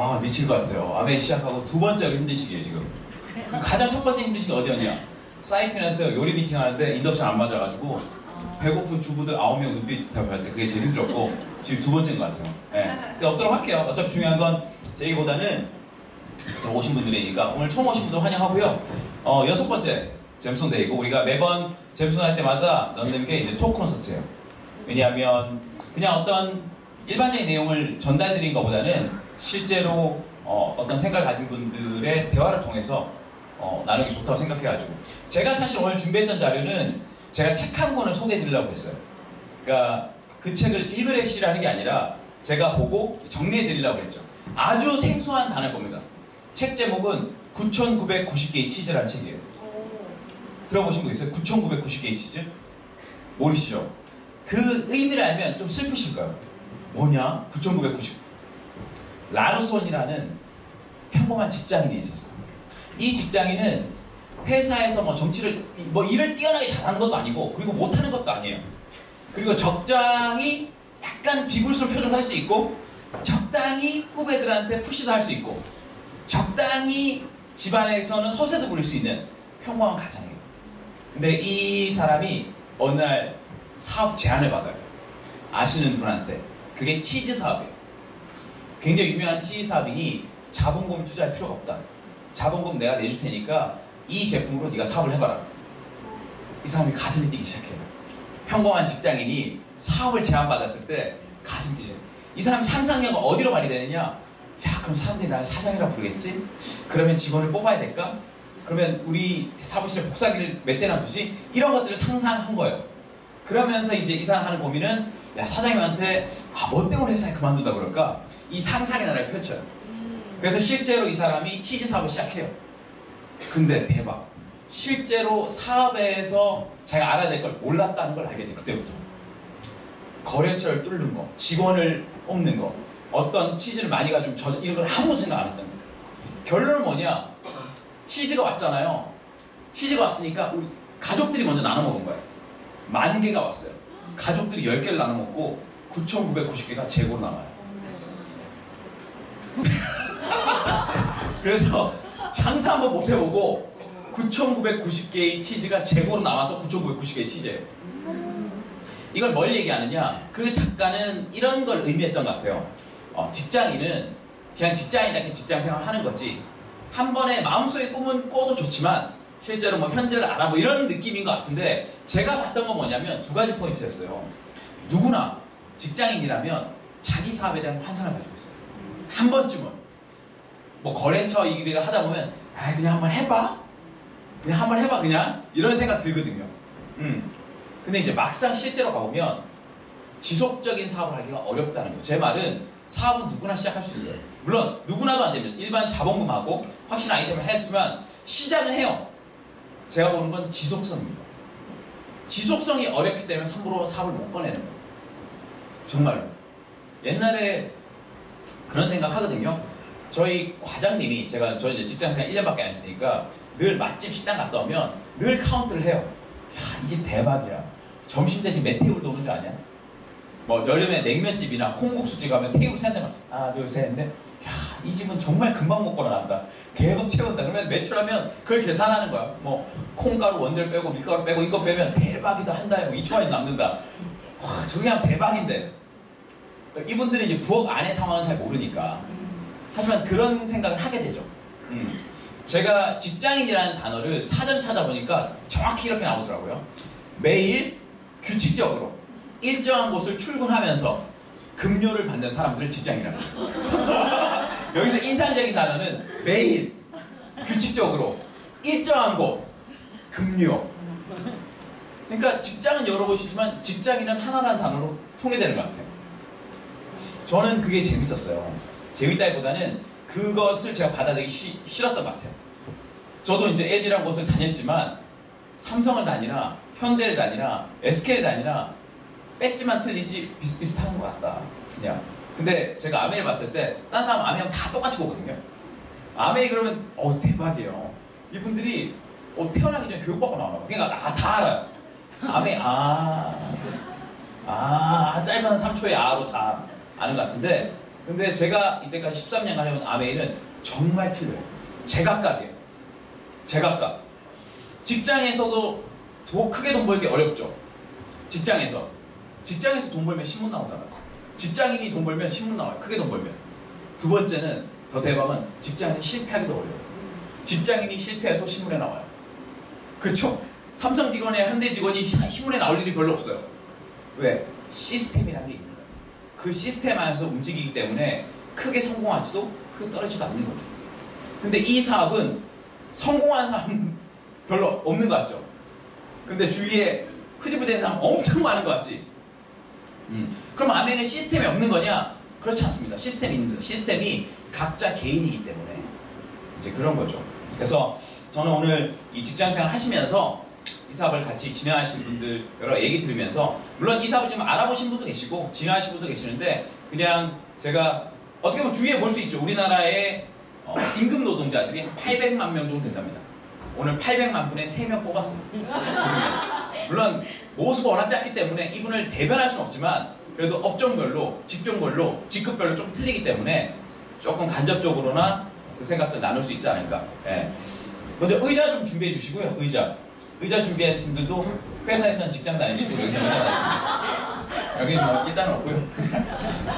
아, 미칠 것 같아요. 아메이 시작하고 두 번째로 힘든 시기예요, 지금. 가장 첫 번째 힘든 시기 어디였냐? 사이핀에서 요리 미팅 하는데 인덕션 안 맞아가지고 배고픈 주부들 9명 눈빛 답할 때 그게 제일 힘들었고 지금 두 번째인 것 같아요. 네. 근데 없도록 할게요. 어차피 중요한 건 제 얘기보다는 오신 분들이니까 오늘 처음 오신 분들 환영하고요. 여섯 번째 잼손 데이고 우리가 매번 잼손 할 때마다 넣는 게 이제 토크 콘서트예요. 왜냐하면 그냥 어떤 일반적인 내용을 전달드린 것보다는 실제로 어떤 생각을 가진 분들의 대화를 통해서 나누기 좋다고 생각해가지고 제가 사실 오늘 준비했던 자료는 제가 책 한 권을 소개해드리려고 했어요. 그러니까 그 책을 읽으시라는 게 아니라 제가 보고 정리해드리려고 했죠. 아주 생소한 단어일 겁니다. 책 제목은 9,990개의 치즈라는 책이에요. 들어보신 분 있어요? 9,990개의 치즈? 모르시죠? 그 의미를 알면 좀 슬프실 거예요. 뭐냐? 9,990. 라르손이라는 평범한 직장인이 있었어요. 이 직장인은 회사에서 뭐 정치를, 뭐 일을 뛰어나게 잘하는 것도 아니고, 그리고 못하는 것도 아니에요. 그리고 적당히 약간 비굴스러운 표정도 할 수 있고, 적당히 후배들한테 푸시도 할 수 있고, 적당히 집안에서는 허세도 부릴 수 있는 평범한 가정이에요. 근데 이 사람이 어느 날 사업 제안을 받아요. 아시는 분한테. 그게 치즈 사업이에요. 굉장히 유명한 치즈 사업이니 자본금 투자할 필요가 없다. 자본금 내가 내줄 테니까 이 제품으로 네가 사업을 해봐라. 이 사람이 가슴이 뛰기 시작해요. 평범한 직장인이 사업을 제안받았을 때 가슴이 뛰죠. 이 사람 상상력은 어디로 발휘되느냐? 야, 그럼 사람들이 나를 사장이라 부르겠지? 그러면 직원을 뽑아야 될까? 그러면 우리 사무실에 복사기를 몇 대나 두지? 이런 것들을 상상한 거예요. 그러면서 이제 이 사람 하는 고민은 야, 사장님한테 뭐 때문에 회사에 그만둔다 그럴까? 이 상상의 나라를 펼쳐요. 그래서 실제로 이 사람이 치즈 사업을 시작해요. 근데 대박. 실제로 사업에서 자기가 알아야 될 걸 몰랐다는 걸 알게 돼요. 그때부터. 거래처를 뚫는 거, 직원을 뽑는 거, 어떤 치즈를 많이 가지고 이런 걸 아무것도 생각 안 했던 거예요. 결론은 뭐냐? 치즈가 왔잖아요. 치즈가 왔으니까 우리 가족들이 먼저 나눠 먹은 거예요. 10,000개가 왔어요. 가족들이 10개를 나눠 먹고 9,990개가 재고로 남아요. 그래서 장사 한번 못 해보고 9,990개의 치즈가 재고로 남아서 9,990개의 치즈예요. 이걸 뭘 얘기하느냐? 그 작가는 이런 걸 의미했던 것 같아요. 직장인은 그냥 직장인답게 직장생활 하는 거지 한 번에 마음속에 꿈은 꿔도 좋지만 실제로 뭐 현재를 알아 뭐 이런 느낌인 것 같은데 제가 봤던 건 뭐냐면 두 가지 포인트였어요. 누구나 직장인이라면 자기 사업에 대한 환상을 가지고 있어요. 한 번쯤은 뭐 거래처 일을 하다 보면 아 그냥 한번 해봐 그냥 이런 생각 들거든요. 근데 이제 막상 실제로 가보면 지속적인 사업을 하기가 어렵다는 거예요. 제 말은 사업은 누구나 시작할 수 있어요. 물론 누구나도 안 되면 일반 자본금하고 확실한 아이템을 했지만 시작은 해요. 제가 보는 건 지속성입니다. 지속성이 어렵기 때문에 함부로 사업을 못 꺼내는 거예요. 정말로. 옛날에 그런 생각 하거든요. 저희 과장님이 저는 이제 직장생활 1년밖에 안 했으니까 늘 맛집 식당 갔다 오면 늘 카운트를 해요. 야, 이 집 대박이야. 점심 대신 메테오르도 오는 줄 아냐? 뭐 여름에 냉면집이나 콩국수집 가면 테이블 세는데만 하나 둘 셋 넷. 야, 이 집은 정말 금방 먹고 나간다. 계속 채운다. 그러면 매출하면 그걸 계산하는 거야. 뭐 콩가루 원재료 빼고 밀가루 빼고 이거 빼면 대박이다. 한 달에 뭐 2천원이 남는다. 와, 저게 그냥 대박인데. 이분들은 이제 부엌 안의 상황은 잘 모르니까. 하지만 그런 생각을 하게 되죠. 제가 직장인이라는 단어를 사전 찾아보니까 정확히 이렇게 나오더라고요. 매일 규칙적으로 일정한 곳을 출근하면서 급료를 받는 사람들을 직장인이라고 해요. 여기서 인상적인 단어는 매일 규칙적으로 일정한 곳 급료. 그러니까 직장은 여러 곳이지만 직장인은 하나라는 단어로 통일되는 것 같아요. 저는 그게 재밌었어요. 재밌다기보다는 그것을 제가 받아들이기 싫었던 것 같아요. 저도 이제 LG라는 곳을 다녔지만 삼성을 다니나 현대를 다니나 SK를 다니나 배지만 틀리지 비슷비슷한 것 같다. 그냥. 근데 제가 아메이를 봤을 때 딴 사람 아메이하면 다 똑같이 보거든요. 아메이 그러면 대박이에요. 이분들이 태어나기 전에 교육받고 나오나 봐. 그러니까 다 알아요. 아메이 짧은 3초의 아로 다 아는 것 같은데 근데 제가 이때까지 13년간 해본 아메이는 정말 틀려요. 제각각이에요. 제각각. 직장에서도 크게 돈 벌기 어렵죠. 직장에서 돈 벌면 신문 나오잖아요. 직장인이 돈 벌면 신문 나와요. 크게 돈 벌면. 두 번째는 더 대박은 직장인이 실패하기도 어려워요. 직장인이 실패해도 신문에 나와요. 그렇죠? 삼성 직원이나 현대 직원이 신문에 나올 일이 별로 없어요. 왜? 시스템이라는 게 있는 거예요. 그 시스템 안에서 움직이기 때문에 크게 성공하지도 크게 떨어지지도 않는 거죠. 근데 이 사업은 성공한 사람 별로 없는 것 같죠? 근데 주위에 흐지부지된 사람 엄청 많은 것 같지? 그럼 아메는 시스템이 없는 거냐? 그렇지 않습니다. 시스템이 있는 거예요. 시스템이 각자 개인이기 때문에 이제 그런 거죠. 그래서 저는 오늘 이 직장생활 하시면서 이 사업을 같이 진행하신 분들 여러 얘기 들으면서, 물론 이 사업을 좀 알아보신 분도 계시고 진행하신 분도 계시는데, 그냥 제가 어떻게 보면 주위에 볼 수 있죠. 우리나라의 임금 노동자들이 한 800만 명 정도 된답니다. 오늘 800만 분에 3명 뽑았어요. 물론 모수가 워낙 작기 때문에 이분을 대변할 수는 없지만, 그래도 업종별로, 직종별로, 직급별로 좀 틀리기 때문에 조금 간접적으로나 그 생각들 나눌 수 있지 않을까. 예. 먼저 의자 좀 준비해 주시고요. 의자 준비하는 팀들도 회사에서는 직장 다니시고 여기서 의자 다니시고, 여기 뭐 일단은 없고요.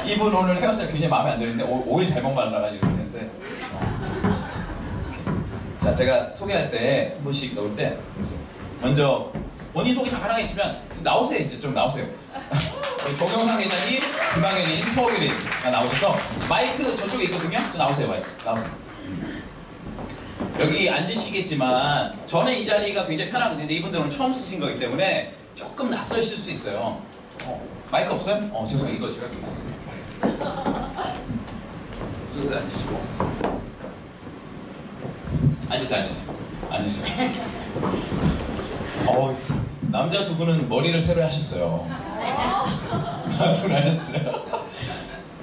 이분 오늘 헤어스타일 굉장히 마음에 안 드는데 오일 잘못 발라가지고 그랬는데, 자, 제가 소개할 때 한 분씩 넣을 때 먼저 본인 소개 잠깐 하겠으면 나오세요. 이제 좀 나오세요. 조경상 회장님, 김학현님, 서호규님 나오셔서 마이크 저쪽에 있거든요. 저 나오세요. 마이크 나오세요. 여기 앉으시겠지만 저는 이 자리가 굉장히 편하거든요. 근데 이분들은 오늘 처음 쓰신 거기 때문에 조금 낯설실 수 있어요. 마이크 없어요? 죄송해요. 이거 제가 쓰고 있어요. 저기 앉으시고. 앉으세요. 남자 두 분은 머리를 새로 하셨어요. 하셨어요.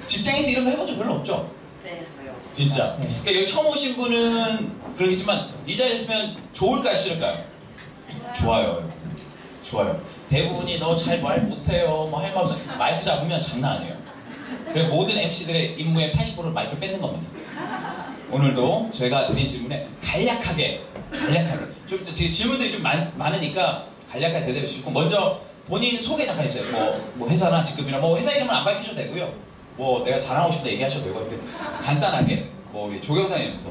직장에서 이런 거 해본 적 별로 없죠? 네, 저요. 진짜. 그러니까 여기 처음 오신 분은 그러겠지만 이 자리에 있으면 좋을까요, 싫을까요? 좋아요. 대부분이 너 잘 말 못해요, 뭐 할 말 없어. 마이크 잡으면 장난 아니에요. 그리고 모든 MC들의 임무의 80%를 마이크를 뺏는 겁니다. 오늘도 제가 드린 질문에 간략하게 좀 질문들이 좀 많으니까 간략하게 대답해 주시고, 먼저 본인 소개 잠깐 해주세요. 뭐 회사나 직급이나 뭐 회사 이름은 안 밝히셔도 되고요. 뭐 내가 자랑하고 싶다 얘기하셔도 되고, 이렇게 간단하게 우리 조경사님부터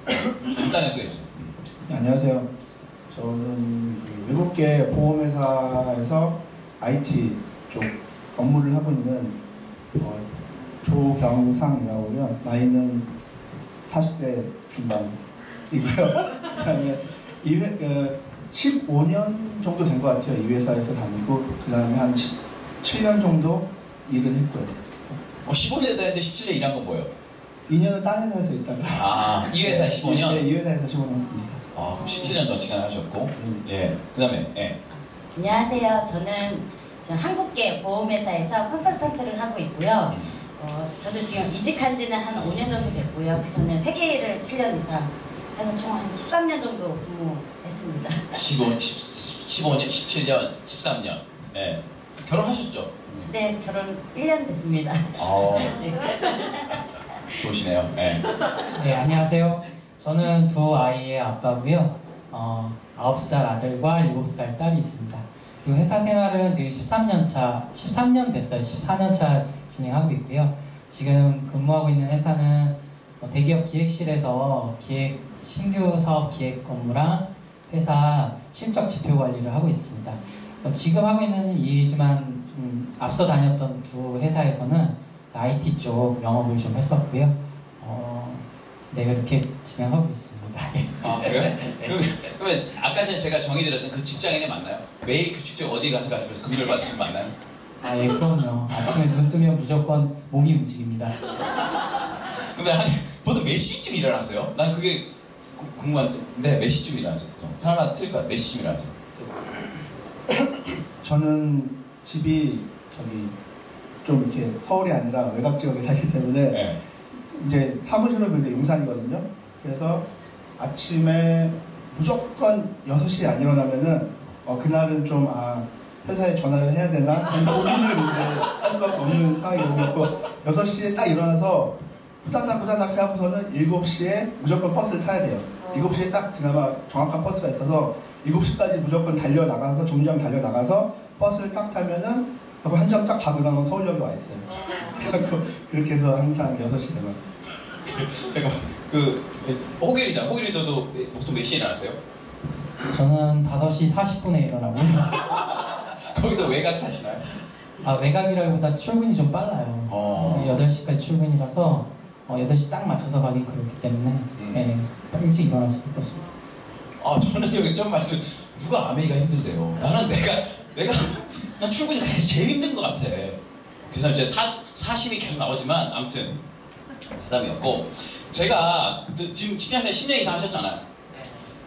간단하게 소개해 주세요. 네, 안녕하세요. 저는 외국계 보험회사에서 IT 쪽 업무를 하고 있는 조경상이라고요. 나이는 40대 중반이고요. 그다음에 15년 정도 된 것 같아요. 이 회사에서 다니고, 그 다음에 한 17년 정도 일을 했고요. 15년 됐는데 17년 일한 건 뭐예요? 2년은 딴 회사에서 있다가. 이 회사에 15년? 네, 이 회사에서 15년 했습니다. 그럼 17년 동안 직장하셨고. 예. 그 다음에, 안녕하세요. 저는 한국계 보험회사에서 컨설턴트를 하고 있고요. 저도 지금 이직한 지는 한 5년 정도 됐고요. 그 전에 회계를 7년 이상 해서 총 한 13년 정도 근무했습니다. 15년, 17년, 13년. 예. 결혼하셨죠? 네, 결혼 1년 됐습니다. 좋으시네요. 네. 네, 안녕하세요. 저는 두 아이의 아빠고요. 9살 아들과 7살 딸이 있습니다. 그리고 회사 생활은 지금 13년 됐어요. 14년 차 진행하고 있고요. 지금 근무하고 있는 회사는 대기업 기획실에서 신규 사업 기획 업무랑 회사 실적 지표 관리를 하고 있습니다. 지금 하고 있는 일이지만 앞서 다녔던 두 회사에서는 IT 쪽 영업을 좀 했었고요. 네, 그렇게 진행하고 있습니다. 그래요? 그러면 아까 전에 제가 정의드렸던 그 직장인이 맞나요? 매일 규칙적으로 어디 가서 가시면서 금요일 받으시면 맞나요? 예, 그럼요. 아침에 눈 뜨면 무조건 몸이 움직입니다. 근데 보통 몇 시쯤 일어나세요? 난 그게 궁금한데 몇 시쯤 일어나세요? 보통 사람마다 틀릴 것 같아요. 몇 시쯤 일어나세요? 저는 집이 좀 이렇게 서울이 아니라 외곽 지역에 살기 때문에 네. 이제 사무실은 근데 용산이거든요. 그래서 아침에 무조건 6시에 안 일어나면은 그날은 좀 회사에 전화를 해야 되나 하는 고민을 이제 할 수밖에 없는 상황이 오고 6시에 딱 일어나서 후다닥 해갖고서는 7시에 무조건 버스를 타야 돼요. 7시에 딱 그나마 정확한 버스가 있어서 7시까지 무조건 달려나가서 정류장 달려나가서 버스를 딱 타면은 하고 한 점 딱 잡으면 서울역에 와 있어요. 그래갖고 그렇게 해서 항상 6시 되면 잠깐만 호길이도 보통 몇 시에 일어나세요? 저는 5시 40분에 일어나고요. 거기도 외곽 하시나요? 아, 외곽이라기보다 출근이 좀 빨라요. 8시까지 출근이라서 8시 딱 맞춰서 가긴 그렇기 때문에 네, 일찍 일어날 수밖에 없습니다. 저는 여기서 처음 말씀 누가 아메이가 힘들대요. 나는 난 출근이 가장 제일 힘든 것 같아. 그래서 제 사심이 계속 나오지만 아무튼 대담이었고 제가 지금 직장생활 10년 이상 하셨잖아요.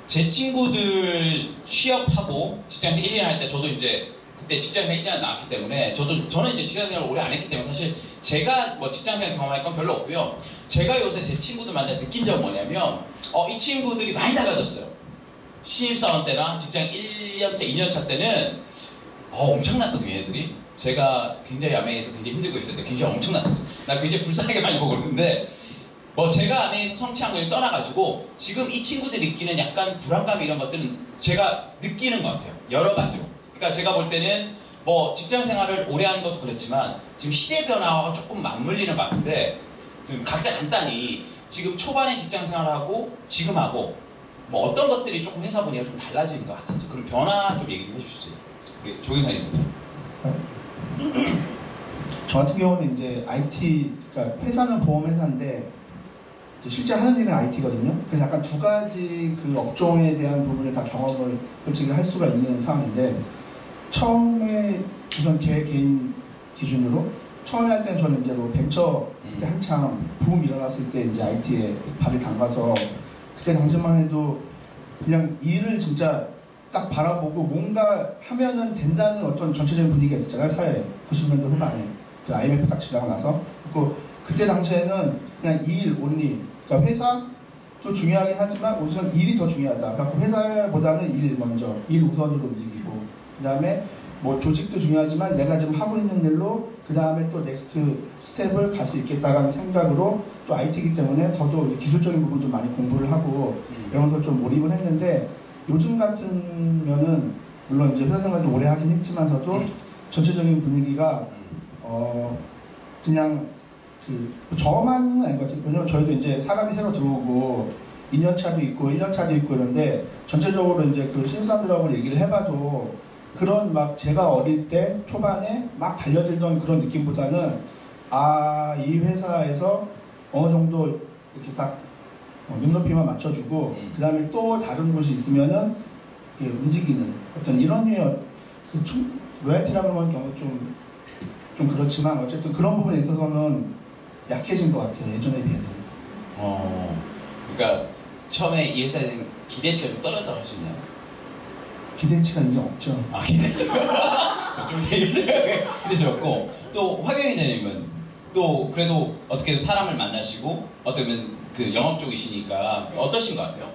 제 친구들 취업하고 직장생활 1년 할 때 저도 이제 그때 직장생활 1년 나왔기 때문에 저는 이제 직장생활을 오래 안 했기 때문에 사실 제가 뭐 직장생활 경험할 건 별로 없고요. 제가 요새 제 친구들 만날 때 느낀 점은 뭐냐면 이 친구들이 많이 달라졌어요. 신입사원 때나 직장 1년차, 2년차 때는 엄청났거든요, 얘들이. 제가 굉장히 아메이에서 굉장히 힘들고 있을 때 굉장히 엄청났었어요. 나 굉장히 불쌍하게 많이 보고 그러는데 제가 아메이에서 성취한 걸 떠나가지고 지금 이 친구들이 느끼는 약간 불안감 이런 것들은 제가 느끼는 것 같아요. 여러 가지로. 그러니까 제가 볼 때는 직장 생활을 오래 하는 것도 그렇지만 지금 시대 변화와 조금 맞물리는 것 같은데 각자 간단히 지금 초반에 직장 생활하고 지금하고 어떤 것들이 조금 회사 분위기가 좀 달라지는 것 같은지 그런 변화 좀 얘기 좀 해주시죠. 우리 조교사님부터. 저 같은 경우는 이제 IT, 그러니까 회사는 보험회사인데 실제 하는 일은 IT거든요. 그래서 약간 두 가지 그 업종에 대한 부분에 다 경험을 솔직히 할 수가 있는 상황인데 처음에 우선 제 개인 기준으로 처음에 할 때는 저는 이제 벤처 그때 한창 붐 일어났을 때 이제 IT에 발을 담가서 그때 당시만 해도 그냥 일을 진짜 딱 바라보고 뭔가 하면은 된다는 어떤 전체적인 분위기가 있었잖아요, 사회에. 90년대 후반에. 그 IMF 딱 지나고 나서. 그때 당시에는 그냥 일, 온리. 그러니까 회사도 중요하긴 하지만 우선 일이 더 중요하다. 그래서 회사보다는 일 먼저, 일 우선으로 움직이고. 그 다음에 조직도 중요하지만 내가 지금 하고 있는 일로 그 다음에 또 넥스트 스텝을 갈 수 있겠다라는 생각으로 또 IT이기 때문에 더더욱 기술적인 부분도 많이 공부를 하고 이러면서 좀 몰입을 했는데 요즘 같으면은 물론 이제 회사 생활도 오래 하긴 했지만서도 전체적인 분위기가 그냥 저만은 아닌 것 같아요. 왜냐면 저희도 이제 사람이 새로 들어오고 2년차도 있고 1년차도 있고 이런데 전체적으로 이제 그 신입사원들하고 얘기를 해봐도 그런 제가 어릴 때 초반에 막 달려들던 그런 느낌보다는 이 회사에서 어느 정도 이렇게 딱 눈높이만 맞춰주고 그 다음에 또 다른 곳이 있으면은 움직이는 어떤 이런 류의 로얄티라고 하는 경우 좀 그렇지만 어쨌든 그런 부분에 있어서는 약해진 것 같아요, 예전에 비해서. 그러니까 처음에 이 회사에 대한 기대치가 좀 떨어졌다고 할 수 있나요? 기대치가 이제 없죠. 기대치가 좀 되게 기대치였고 또 화경이님은 또 그래도 어떻게 사람을 만나시고 어쩌면 그 영업 쪽이시니까 어떠신 것 같아요?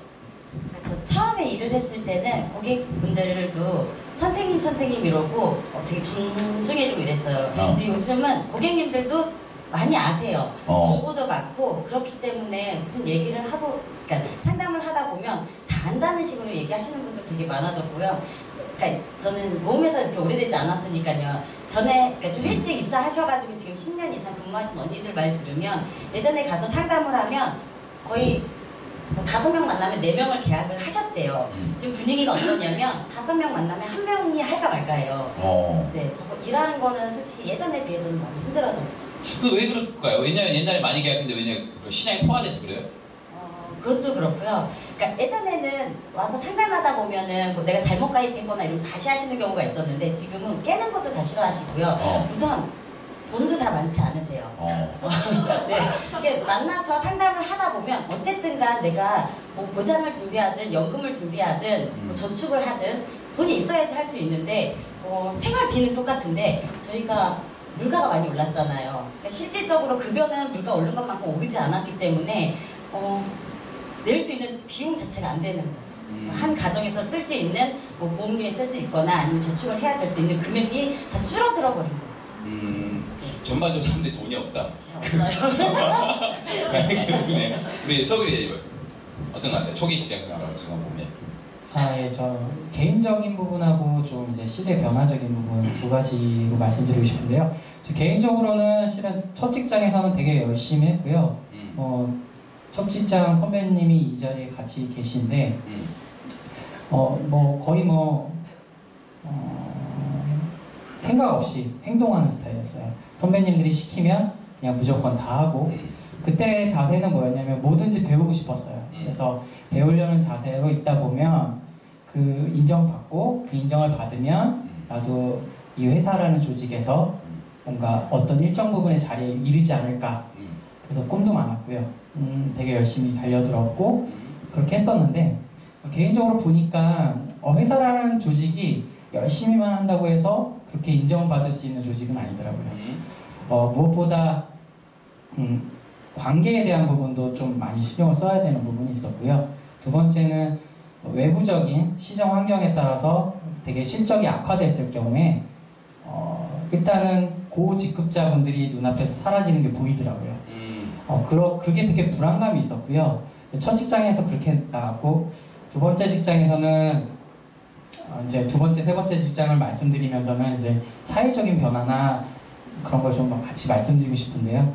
저 처음에 일을 했을 때는 고객분들도 선생님 이러고 되게 존중해주고 이랬어요. 근데 요즘은 고객님들도 많이 아세요. 정보도 많고 그렇기 때문에 무슨 얘기를 하고 그러니까 상담을 하다 보면 다 안다는 식으로 얘기하시는 분들 되게 많아졌고요. 그러니까 저는 보험회사 이렇게 오래되지 않았으니까요. 전에 그러니까 좀 일찍 입사하셔가지고 지금 10년 이상 근무하신 언니들 말 들으면 예전에 가서 상담을 하면 거의 5명 만나면 4명을 계약을 하셨대요. 지금 분위기가 어떠냐면 5명 만나면 1명이 할까 말까예요. 네, 일하는 거는 솔직히 예전에 비해서는 많이 힘들어졌죠. 왜 그럴까요? 왜냐면 옛날에 많이 계약했는데 왜냐면 시장이 포화돼서 그래요? 그것도 그렇고요. 그러니까 예전에는 와서 상담하다 보면은 내가 잘못 가입했거나 이러면 다시 하시는 경우가 있었는데 지금은 깨는 것도 다 싫어하시고요. 우선 돈도 다 많지 않으세요. 네, 이렇게 만나서 상담을 하다 보면 어쨌든간 내가 보장을 준비하든 연금을 준비하든 저축을 하든 돈이 있어야지 할 수 있는데 생활비는 똑같은데 저희가 물가가 많이 올랐잖아요. 그러니까 실질적으로 급여는 물가 오른 것만큼 오르지 않았기 때문에 낼 수 있는 비용 자체가 안 되는 거죠. 한 가정에서 쓸 수 있는 뭐 보험료에 쓸 수 있거나 아니면 저축을 해야 될 수 있는 금액이 다 줄어들어 버린 거죠. 전반적으로 사람들이 돈이 없다. 없어요. 네. 우리 서글이 어떤 것 같아요? 초기 시장 생활을 지금 보면. 예, 저 개인적인 부분하고 좀 이제 시대 변화적인 부분 두 가지로 말씀드리고 싶은데요. 저 개인적으로는 실은 첫 직장에서는 되게 열심히 했고요. 첫 직장 선배님이 이 자리에 같이 계신데, 뭐 거의 생각 없이 행동하는 스타일이었어요. 선배님들이 시키면 그냥 무조건 다 하고, 그때 자세는 뭐였냐면 뭐든지 배우고 싶었어요. 그래서 배우려는 자세로 있다 보면 그 인정받고 그 인정을 받으면 나도 이 회사라는 조직에서 뭔가 어떤 일정 부분의 자리에 이르지 않을까. 그래서 꿈도 많았고요. 되게 열심히 달려들었고 그렇게 했었는데 개인적으로 보니까 회사라는 조직이 열심히만 한다고 해서 그렇게 인정받을 수 있는 조직은 아니더라고요. 무엇보다 관계에 대한 부분도 좀 많이 신경을 써야 되는 부분이 있었고요. 두 번째는 외부적인 시정 환경에 따라서 되게 실적이 악화됐을 경우에 일단은 고직급자분들이 눈앞에서 사라지는 게 보이더라고요. 그게 되게 불안감이 있었고요. 첫 직장에서 그렇게 나갔고 두 번째 직장에서는 이제 두 번째, 세 번째 직장을 말씀드리면서는 이제 사회적인 변화나 그런 걸 좀 같이 말씀드리고 싶은데요.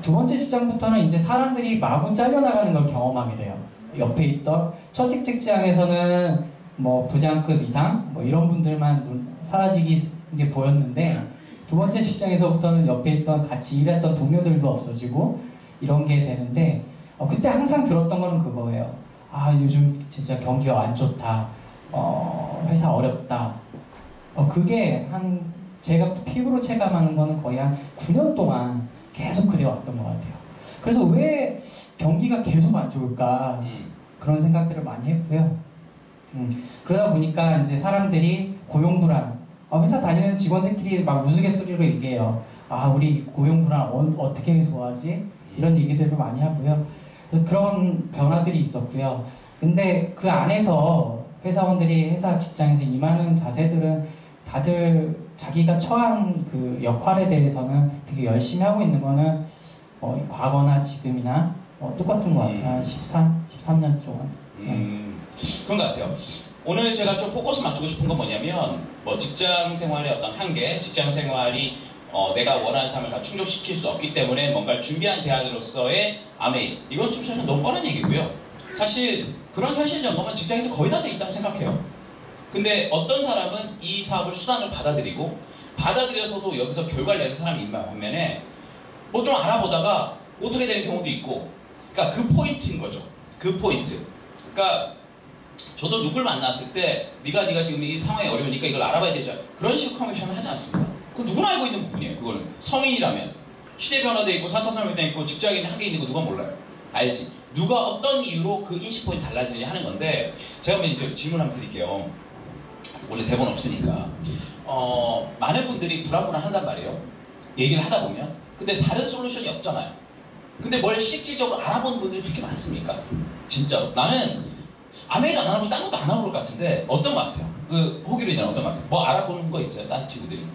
두 번째 직장부터는 이제 사람들이 마구 잘려나가는 걸 경험하게 돼요. 옆에 있던 첫 직장에서는 뭐 부장급 이상 뭐 이런 분들만 사라지게 보였는데 두 번째 직장에서부터는 옆에 있던 같이 일했던 동료들도 없어지고 이런 게 되는데 그때 항상 들었던 거는 그거예요. 요즘 진짜 경기가 안 좋다. 회사 어렵다. 그게 제가 피부로 체감하는 거는 거의 한 9년 동안 계속 그래왔던 것 같아요. 그래서 왜 경기가 계속 안 좋을까 그런 생각들을 많이 했고요. 그러다 보니까 이제 사람들이 고용불안, 회사 다니는 직원들끼리 막 우스갯소리로 얘기해요. 우리 고용불안 어떻게 해소하지? 이런 얘기들을 많이 하고요. 그래서 그런 변화들이 있었고요. 근데 그 안에서 회사원들이 회사 직장에서 임하는 자세들은 다들 자기가 처한 그 역할에 대해서는 되게 열심히 하고 있는 거는 과거나 지금이나 똑같은 것 같아요. 한 13년 동안. 그런 것 같아요. 오늘 제가 좀 포커스 맞추고 싶은 건 뭐냐면 직장 생활의 어떤 한계, 직장 생활이 내가 원하는 삶을 다 충족시킬 수 없기 때문에 뭔가를 준비한 대안으로서의 아메이, 이건 좀 사실 너무 뻔한 얘기고요. 사실 그런 현실 점검은 직장인들 거의 다 돼 있다고 생각해요. 근데 어떤 사람은 이 사업을 수단으로 받아들여서도 여기서 결과를 내는 사람이 있는 반면에 뭐 좀 알아보다가 못하게 되는 경우도 있고, 그러니까 그 포인트인 거죠. 그 포인트. 그러니까 저도 누굴 만났을 때 네가 지금 이 상황이 어려우니까 이걸 알아봐야 되죠. 그런 식으로 커뮤니케이션을 하지 않습니다. 그건 누구나 알고 있는 부분이에요. 그거는 성인이라면 시대 변화돼 있고 4차 산업에 있고 직장인 한계 있는 거 누가 몰라요. 알지. 누가 어떤 이유로 그 인식 포인트 달라지느냐 하는 건데, 제가 한번 이제 질문 한번 드릴게요. 원래 대본 없으니까. 많은 분들이 불안불안한단 말이에요. 얘기를 하다 보면. 근데 다른 솔루션이 없잖아요. 근데 뭘 실질적으로 알아보는 분들이 그렇게 많습니까? 진짜로. 나는 아메리도 안 알아보고 딴 것도 안 알아볼 것 같은데 어떤 것 같아요? 그 호기로이는 어떤 것 같아요? 뭐 알아보는 거 있어요? 딴 친구들이?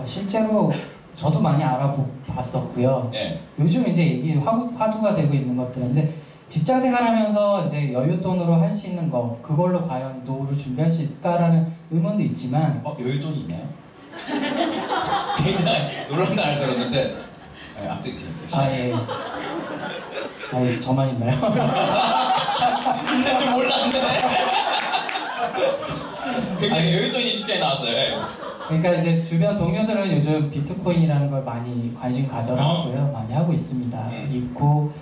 실제로 저도 많이 알아봤었고요. 네. 요즘 이제 화두가 되고 있는 것들은 이제 직장 생활하면서 이제 여윳돈으로 할 수 있는 거, 그걸로 과연 노후를 준비할 수 있을까라는 의문도 있지만 여윳돈이 있나요? 굉장히 놀라운 거 알 들었는데 아무튼 예. 저만 있나요? 근데 좀 몰랐는데 굉장히 여윳돈이 십자에 나왔어요. 그러니까 이제 주변 동료들은 요즘 비트코인이라는 걸 많이 관심 가져하고요. 많이 하고 있습니다. 있고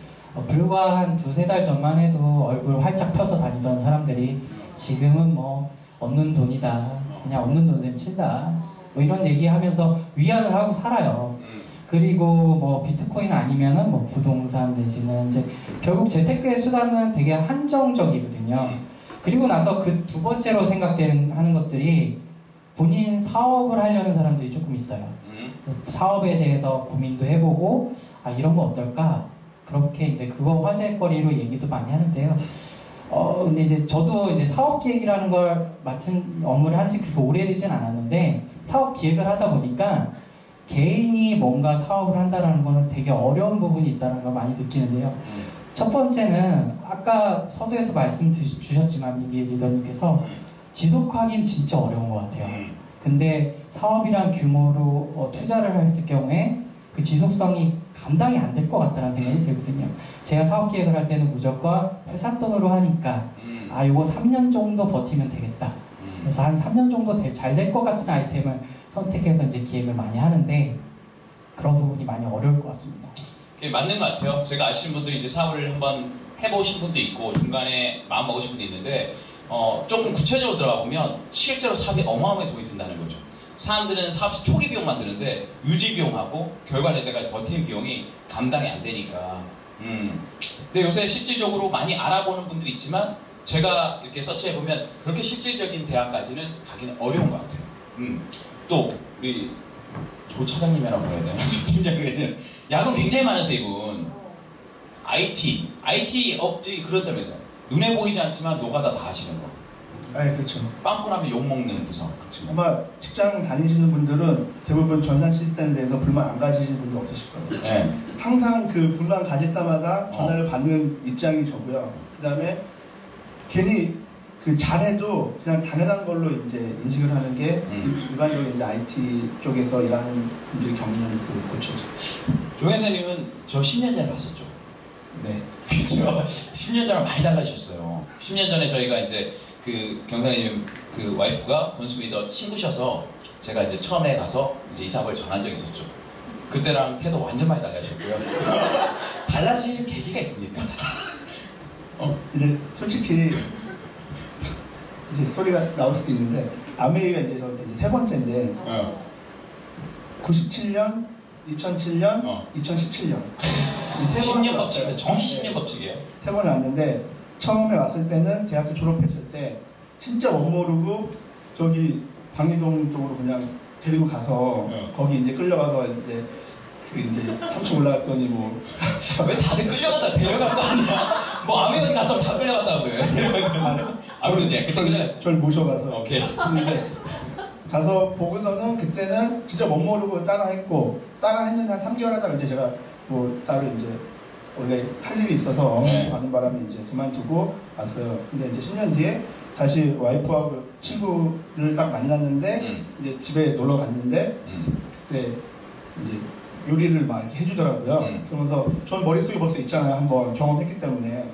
불과 한 2-3달 전만 해도 얼굴 활짝 펴서 다니던 사람들이 지금은 뭐 없는 돈이다. 그냥 없는 돈 셈 친다. 뭐 이런 얘기하면서 위안을 하고 살아요. 그리고 뭐 비트코인 아니면은 뭐 부동산 내지는 이제 결국 재테크의 수단은 되게 한정적이거든요. 그리고 나서 그 두 번째로 하는 것들이 본인 사업을 하려는 사람들이 조금 있어요. 사업에 대해서 고민도 해보고 이런 거 어떨까? 그렇게 이제 그거 화제거리로 얘기도 많이 하는데요. 근데 이제 저도 이제 사업 기획이라는 걸 맡은 업무를 한 지 그렇게 오래되진 않았는데 사업 기획을 하다 보니까 개인이 뭔가 사업을 한다는 거는 되게 어려운 부분이 있다는 걸 많이 느끼는데요. 첫 번째는 아까 서두에서 말씀 주셨지만 이게 리더님께서 지속하긴 진짜 어려운 것 같아요. 근데 사업이란 규모로 투자를 했을 경우에 그 지속성이 감당이 안 될 것 같다는 생각이 들거든요. 제가 사업 기획을 할 때는 무조건 회사 돈으로 하니까 아 요거 3년 정도 버티면 되겠다. 그래서 한 3년 정도 잘 될 것 같은 아이템을 선택해서 이제 기획을 많이 하는데 그런 부분이 많이 어려울 것 같습니다. 그게 맞는 것 같아요. 제가 아시는 분들이 이제 사업을 한번 해보신 분도 있고 중간에 마음 먹으신 분도 있는데 조금 구체적으로 들어가 보면 실제로 사업이 어마어마하게 돈이 든다는 거죠. 사람들은 사업 초기 비용만 드는데 유지 비용하고 결과낼 때까지 버티는 비용이 감당이 안 되니까. 근데 요새 실질적으로 많이 알아보는 분들이 있지만 제가 이렇게 서치해보면 그렇게 실질적인 대학까지는 가기는 어려운 것 같아요. 또 우리 조 차장님이라고 해야 되나? 조 팀장님은 야근 굉장히 많으세요 이분. IT 업들이 그렇다면서요. 눈에 보이지 않지만 노가다 다 하시는 거. 아, 그렇죠. 빵꾸나면 욕먹는 구성. 아마 직장 다니시는 분들은 대부분 전산 시스템에 대해서 불만 안 가지시는 분들 없으실 거예요. 네. 항상 그 불만 가질 때마다 전화를 받는 입장이 저고요. 그 다음에 괜히 그 잘해도 그냥 당연한 걸로 이제 인식을 하는 게 일반적으로 이제 IT 쪽에서 일하는 분들이 겪는 그 고초죠. 조 회장님은 저 10년 전에 봤었죠. 네. 그렇죠. 10년 전에 많이 달라지셨어요. 10년 전에 저희가 이제 그 경사님 그 와이프가 건수미더 친구셔서 제가 이제 처음에 가서 이제 이 사업을 전한 적이 있었죠. 그때랑 태도 완전 많이 달라지셨고요. 달라질 계기가 있습니까? 이제 솔직히 이제 소리가 나올 수도 있는데 아메이가 이제 저 이제 세 번째인데 97년, 2007년, 2017년 10년 법칙이에요. 정확히 10년 법칙이에요. 세 번을 왔는데 처음에 왔을 때는 대학교 졸업했을 때 진짜 못 모르고 저기 방이동 쪽으로 그냥 데리고 가서 거기 이제 끌려가서 이제 그 이제 3층 올라갔더니 뭐 왜 다들 끌려갔다 데려갈 거 아니야? 뭐 아메 어디 갔다 오면 다 끌려갔다고 그래. 아무튼 예, 그때 끌려갔어. 저를 모셔가서 오케이. 근데 가서 보고서는 그때는 진짜 못 모르고 따라했는데 한 3개월 하다가 이제 제가 뭐 따로 이제 원래 할 일이 있어서 어머니서 가는 바람에 이제 그만두고 왔어요. 근데 이제 10년 뒤에 다시 와이프하고 친구를 딱 만났는데 이제 집에 놀러 갔는데 그때 이제 요리를 막 이렇게 해주더라고요. 그러면서 저는 머릿속에 벌써 있잖아요. 한번 경험했기 때문에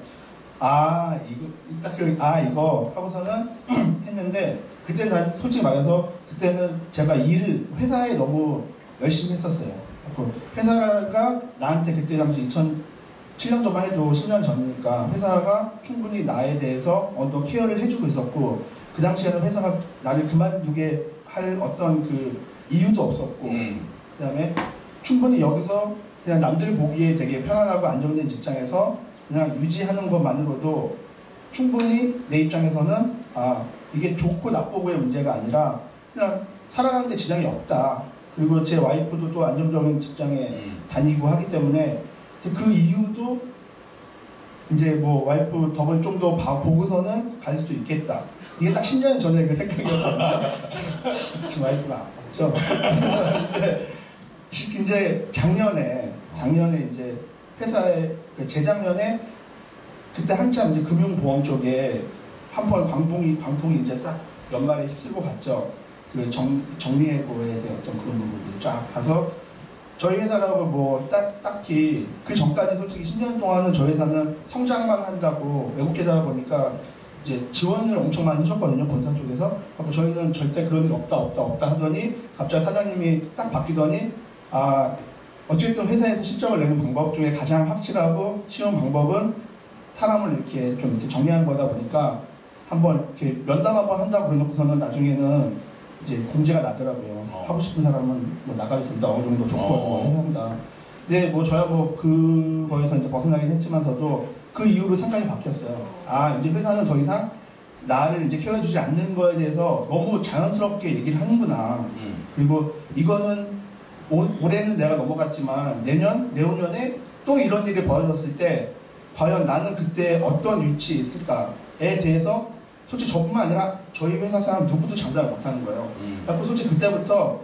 이거 하고서는 했는데 그때는 난 솔직히 말해서 그때는 제가 회사에 너무 열심히 했었어요. 회사가 나한테 그때 당시 2007년도만 해도 10년 전이니까 회사가 충분히 나에 대해서 어떤 케어를 해주고 있었고 그 당시에는 회사가 나를 그만두게 할 어떤 그 이유도 없었고 그 다음에 충분히 여기서 그냥 남들 보기에 되게 편안하고 안정된 직장에서 그냥 유지하는 것만으로도 충분히 내 입장에서는 이게 좋고 나쁘고의 문제가 아니라 그냥 살아가는데 지장이 없다. 그리고 제 와이프도 또 안정적인 직장에 다니고 하기 때문에 그 이유도 이제 뭐 와이프 덕을 좀 더 보고서는 갈 수도 있겠다. 이게 딱 10년 전에 그 생각이었거든요. 지금 와이프가 없죠. 이제 작년에 이제 회사에 재작년에 그때 한참 이제 금융보험 쪽에 한 번 광풍이 이제 싹 연말에 휩쓸고 갔죠. 그 정리해고에 대한 어떤 그런 부분들 쫙 가서 저희 회사라고 뭐 딱히 그 전까지 솔직히 10년 동안은 저희 회사는 성장만 한다고 외국 계좌다 보니까 이제 지원을 엄청 많이 해줬거든요. 본사 쪽에서. 그래서 저희는 절대 그런 일 없다 하더니 갑자기 사장님이 싹 바뀌더니 어쨌든 회사에서 실적을 내는 방법 중에 가장 확실하고 쉬운 방법은 사람을 이렇게 좀 이렇게 정리하는 거다 보니까 한번 이렇게 면담 한번 한다고 그러놓고서는 나중에는 이제 공지가 나더라고요. 하고 싶은 사람은 뭐 나가도 된다. 어느 정도 조건을 해산다. 근데 뭐 저야 뭐 그거에서 이제 벗어나긴 했지만서도 그 이후로 생각이 바뀌었어요. 이제 회사는 더 이상 나를 이제 케어해주지 않는 거에 대해서 너무 자연스럽게 얘기를 하는구나. 그리고 이거는 올해는 내가 넘어갔지만 내후년에 또 이런 일이 벌어졌을 때 과연 나는 그때 어떤 위치에 있을까에 대해서 솔직히 저뿐만 아니라 저희 회사 사람 누구도 장담을 못하는 거예요. 그래서 솔직히 그때부터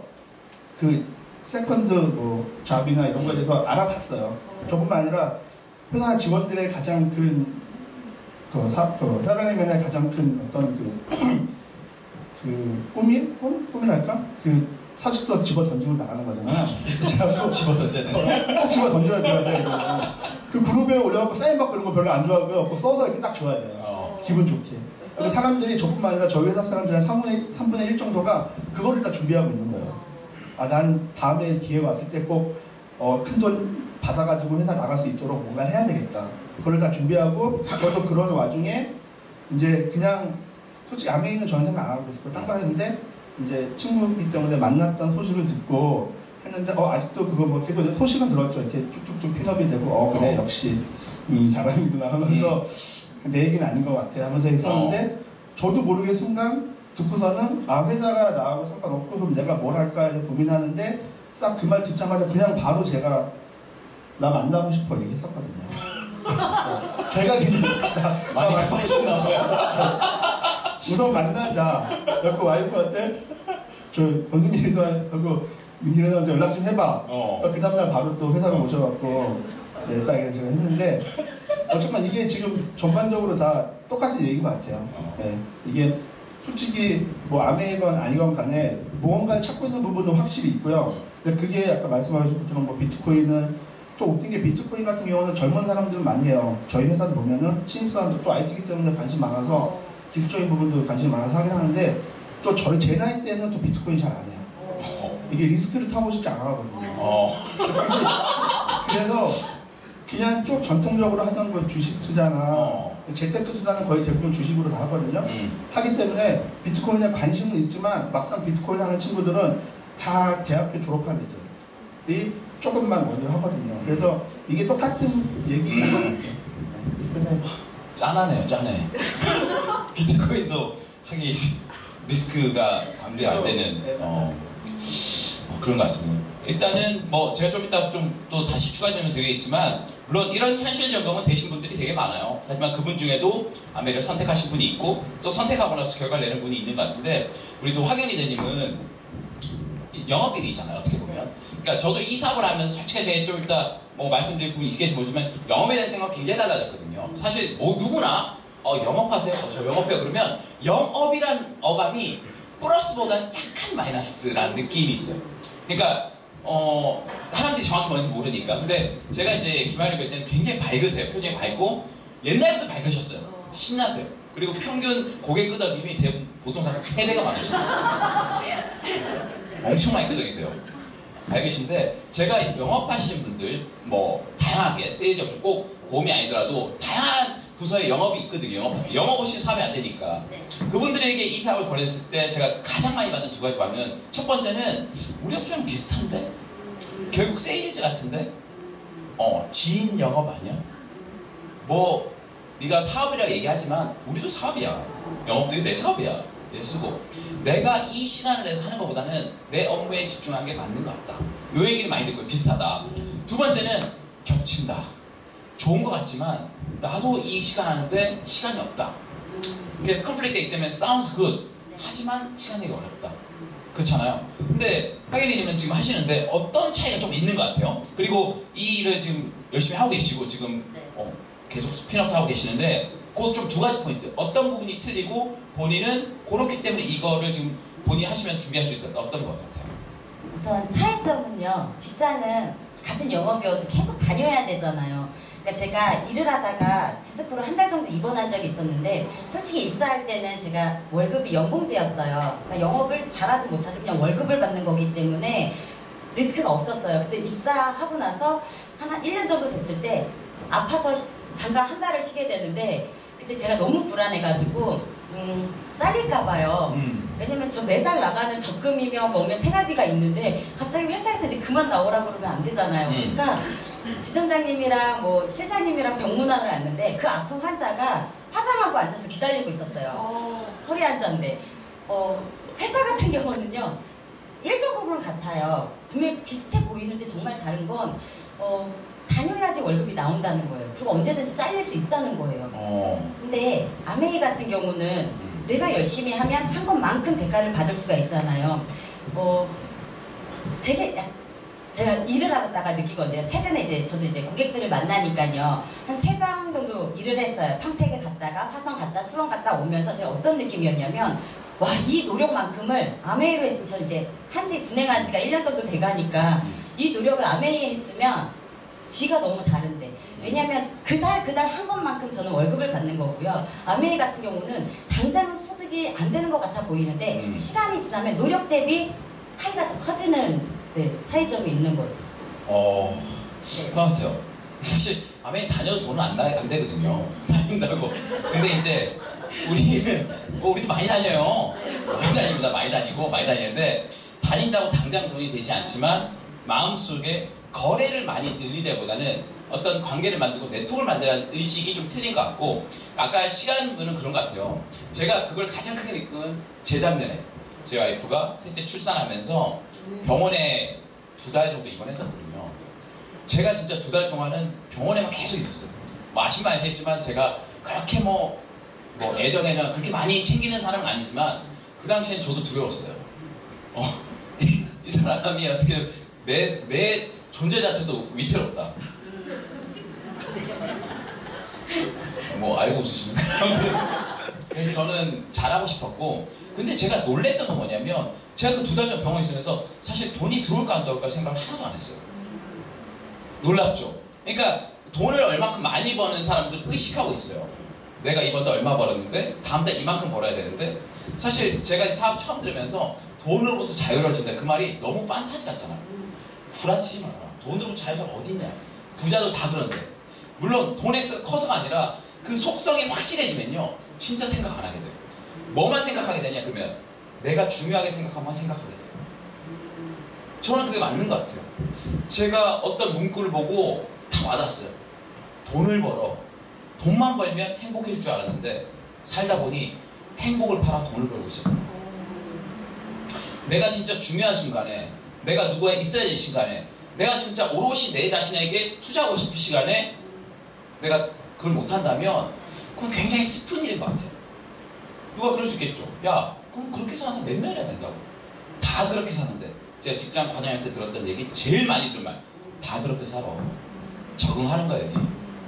그 세컨드 뭐 잡이나 이런 거에 대해서 알아봤어요. 저뿐만 아니라 회사 직원들의 가장 큰 사랑의 가장 큰 어떤 그 꿈이랄까? 그 사직서 집어 던지고 나가는 거잖아요. 집어 던져야 돼. 꼭 집어 던져야 돼요. 이거. 그 그룹에 올려갖고 사인 받고 이런 거 별로 안 좋아하고요. 꼭 써서 이렇게 딱 줘야 돼요. 기분 좋게. 그리고 사람들이 저뿐만 아니라 저희 회사 사람들 한 3분의 1 정도가 그거를 다 준비하고 있는 거예요. 아, 난 다음에 기회가 왔을 때 꼭 큰 돈 받아가지고 회사 나갈 수 있도록 뭔가 해야 되겠다. 그걸 다 준비하고 저도 그런 와중에 이제 그냥 솔직히 아메이는 저는 생각 안 하고 있었고 딴 걸 했는데 이제 친구이기 때문에 만났던 소식을 듣고 했는데 아직도 그거 뭐 계속 소식은 들었죠. 이렇게 쭉쭉쭉 핀업이 되고 그래 역시 잘하는구나 하면서 내 얘기는 아닌 것 같아 하면서 했었는데 저도 모르게 순간 듣고서는 회사가 나하고 상관없고 그럼 내가 뭘 할까 해서 고민하는데 싹 그 말 듣자마자 그냥 바로 제가 나 만나고 싶어 얘기했었거든요. 제가 그냥 많이 급하셨나 봐요. 우선 만나자. 그래서 와이프한테 저 권수민이도 하고 민기한테 연락 좀 해봐. 그 다음날 바로 또 회사로 모셔갖고 딱 이렇게 했는데 어쨌건 이게 지금 전반적으로 다 똑같은 얘기인 것 같아요. 네, 이게 솔직히 뭐 아메이건 아니건 간에 무언가를 찾고 있는 부분은 확실히 있고요. 근데 그게 아까 말씀하신 것처럼 뭐 비트코인은 또 웃긴 게 비트코인 같은 경우는 젊은 사람들은 많이 해요. 저희 회사도 보면은 신입 사람들 또 IT기 때문에 관심 많아서 기술적인 부분도 관심 많아서 하긴 하는데 또 제 나이 때는 또 비트코인 잘 안 해요. 이게 리스크를 타고 싶지 않아 하거든요. 그래서 그냥 쭉 전통적으로 하던 거 주식 투자나 재테크 투자는 거의 대부분 주식으로 다 하거든요. 하기 때문에 비트코인에 관심은 있지만 막상 비트코인 하는 친구들은 다 대학교 졸업한 애들이 조금만 원을 하거든요. 그래서 이게 똑같은 얘기인 것 같아요. 그래서 짠하네요, 짠해. 비트코인도 하기 리스크가 감리 안 되는 그런 것 같습니다. 일단은 뭐 제가 좀 이따 좀 또 다시 추가 질문 드리겠지만 물론 이런 현실 점검은 되신 분들이 되게 많아요. 하지만 그분 중에도 아메리를 선택하신 분이 있고 또 선택하고 나서 결과를 내는 분이 있는 것 같은데 우리 또 화경 리더님은 영업일이잖아요. 어떻게 보면. 그러니까 저도 이 사업을 하면서 솔직히 제가 좀 이따 뭐 말씀드릴 부분이 있겠지 모르지만 영업에 대한 생각이 굉장히 달라졌거든요. 사실 뭐 누구나 영업하세요? 저 영업해요. 그러면 영업이란 어감이 플러스보다는 약간 마이너스라는 느낌이 있어요. 그러니까 사람들이 정확히 뭔지 모르니까. 근데 제가 이제 김하일 뵐 때는 굉장히 밝으세요. 표정이 밝고 옛날부터 밝으셨어요. 신나세요. 그리고 평균 고개 끄덕임이 보통 사람 3배가 많으십니다. 엄청 많이 끄덕이세요. 밝으신데 제가 영업하시는 분들 뭐 다양하게 세일즈 업종 꼭 보험이 아니더라도 다양한 부서에 영업이 있거든요. 영업 없이 사업이 안 되니까. 그분들에게 이 사업을 걸렸을 때 제가 가장 많이 받는 2가지 반응은 첫 번째는 우리 업종은 비슷한데? 결국 세일즈 같은데? 지인 영업 아니야? 뭐 네가 사업이라고 얘기하지만 우리도 사업이야. 영업도 내 사업이야. 내 쓰고 내가 이 시간을 내서 하는 것보다는 내 업무에 집중하는 게 맞는 것 같다. 요 얘기를 많이 듣고 비슷하다. 두 번째는 겹친다. 좋은 것 같지만 나도 이 시간 하는데 시간이 없다. 그래서 컨플릭트이기 때문에 sounds good. 하지만 시간 내기 어렵다. 그렇잖아요. 근데 하길리님은 지금 하시는데 어떤 차이가 좀 있는 것 같아요. 그리고 이 일을 지금 열심히 하고 계시고 지금 계속 핀업도 하고 계시는데 그 좀 2가지 포인트. 어떤 부분이 틀리고 본인은 그렇기 때문에 이거를 지금 본인이 하시면서 준비할 수 있다. 어떤 것 같아요? 우선 차이점은요. 직장은 같은 영업이어도 계속 다녀야 되잖아요. 그러니까 제가 일을 하다가 디스크로 1달 정도 입원한 적이 있었는데 솔직히 입사할 때는 제가 월급이 연봉제였어요. 그러니까 영업을 잘하든 못하든 그냥 월급을 받는 거기 때문에 리스크가 없었어요. 근데 입사하고 나서 한 1년 정도 됐을 때 아파서 잠깐 1달을 쉬게 되는데 그때 제가 너무 불안해가지고 잘릴까봐요. 왜냐면 저 매달 나가는 적금이며 뭐면 생활비가 있는데 갑자기 회사에서 이제 그만 나오라고 그러면 안 되잖아요. 그러니까 지점장님이랑 뭐 실장님이랑 병문안을 왔는데 그 아픈 환자가 화장하고 앉아서 기다리고 있었어요. 허리 환자인데 회사 같은 경우는요 일정 부분 같아요. 분명히 비슷해 보이는데 정말 다른 건 다녀야지 월급이 나온다는 거예요. 그리고 언제든지 잘릴 수 있다는 거예요. 근데 아메이 같은 경우는 내가 열심히 하면 한 것만큼 대가를 받을 수가 있잖아요. 되게 제가 일을 하다가 느낀 건데요. 최근에 이제 저도 이제 고객들을 만나니까요. 한 3방 정도 일을 했어요. 팡팩에 갔다가 화성 갔다 수원 갔다 오면서 제가 어떤 느낌이었냐면 와, 이 노력만큼을 아메이로 했으면 저는 이제 한지 진행한 지가 1년 정도 돼가니까 이 노력을 아메이에 했으면 뒤가 너무 다른데 왜냐면 그달 한 것만큼 저는 월급을 받는 거고요. 아메이 같은 경우는 당장은 소득이 안 되는 것 같아 보이는데 시간이 지나면 노력 대비 파이가 더 커지는 차이점이 있는 거죠. 그런 것 같아요. 사실 아메이 다녀도 돈은 안 되거든요. 다닌다고. 근데 이제 우리도 많이 다녀요. 많이 다닙니다. 많이 다니는데 다닌다고 당장 돈이 되지 않지만 마음속에 거래를 많이 늘리기보다는 어떤 관계를 만들고 네트워크를 만들라는 의식이 좀 틀린 것 같고 아까 시간은 그런 것 같아요. 제가 그걸 가장 크게 느낀 재작년에 제 와이프가 셋째 출산하면서 병원에 2달 정도 입원했었거든요. 제가 진짜 2달 동안은 병원에만 계속 있었어요. 뭐 아시겠지만 제가 그렇게 뭐 애정 그렇게 많이 챙기는 사람은 아니지만 그 당시엔 저도 두려웠어요. 이 사람이 어떻게 내 존재 자체도 위태롭다. 뭐 알고 있으십니까? 그래서 저는 잘하고 싶었고 근데 제가 놀랬던 건 뭐냐면 제가 그 2달 전 병원에 있으면서 사실 돈이 들어올까 안 들어올까 생각을 하나도 안 했어요. 놀랍죠? 그러니까 돈을 얼마큼 많이 버는 사람들 의식하고 있어요. 내가 이번 달 얼마 벌었는데 다음 달 이만큼 벌어야 되는데 사실 제가 이 사업 처음 들으면서 돈으로부터 자유로워진다 그 말이 너무 판타지 같잖아요. 구라치지 마라. 돈으로부터 자유가 어딨냐. 부자도 다 그런데 물론 돈이 커서가 아니라 그 속성이 확실해지면요 진짜 생각 안 하게 돼요. 뭐만 생각하게 되냐 그러면 내가 중요하게 생각하면 생각하게 돼요. 저는 그게 맞는 것 같아요. 제가 어떤 문구를 보고 다 와닿았어요. 돈을 벌어. 돈만 벌면 행복해질 줄 알았는데 살다 보니 행복을 팔아 돈을 벌고 있어요. 내가 진짜 중요한 순간에 내가 누구에 있어야 될 시간에 내가 진짜 오롯이 내 자신에게 투자하고 싶은 시간에 내가 그걸 못한다면 그건 굉장히 슬픈 일인 것 같아요. 누가 그럴 수 있겠죠. 야 그럼 그렇게 사는 사람 몇 명이나 된다고. 다 그렇게 사는데 제가 직장 과장한테 들었던 얘기 제일 많이 들은 말 다 그렇게 살아. 적응하는 거야 여기.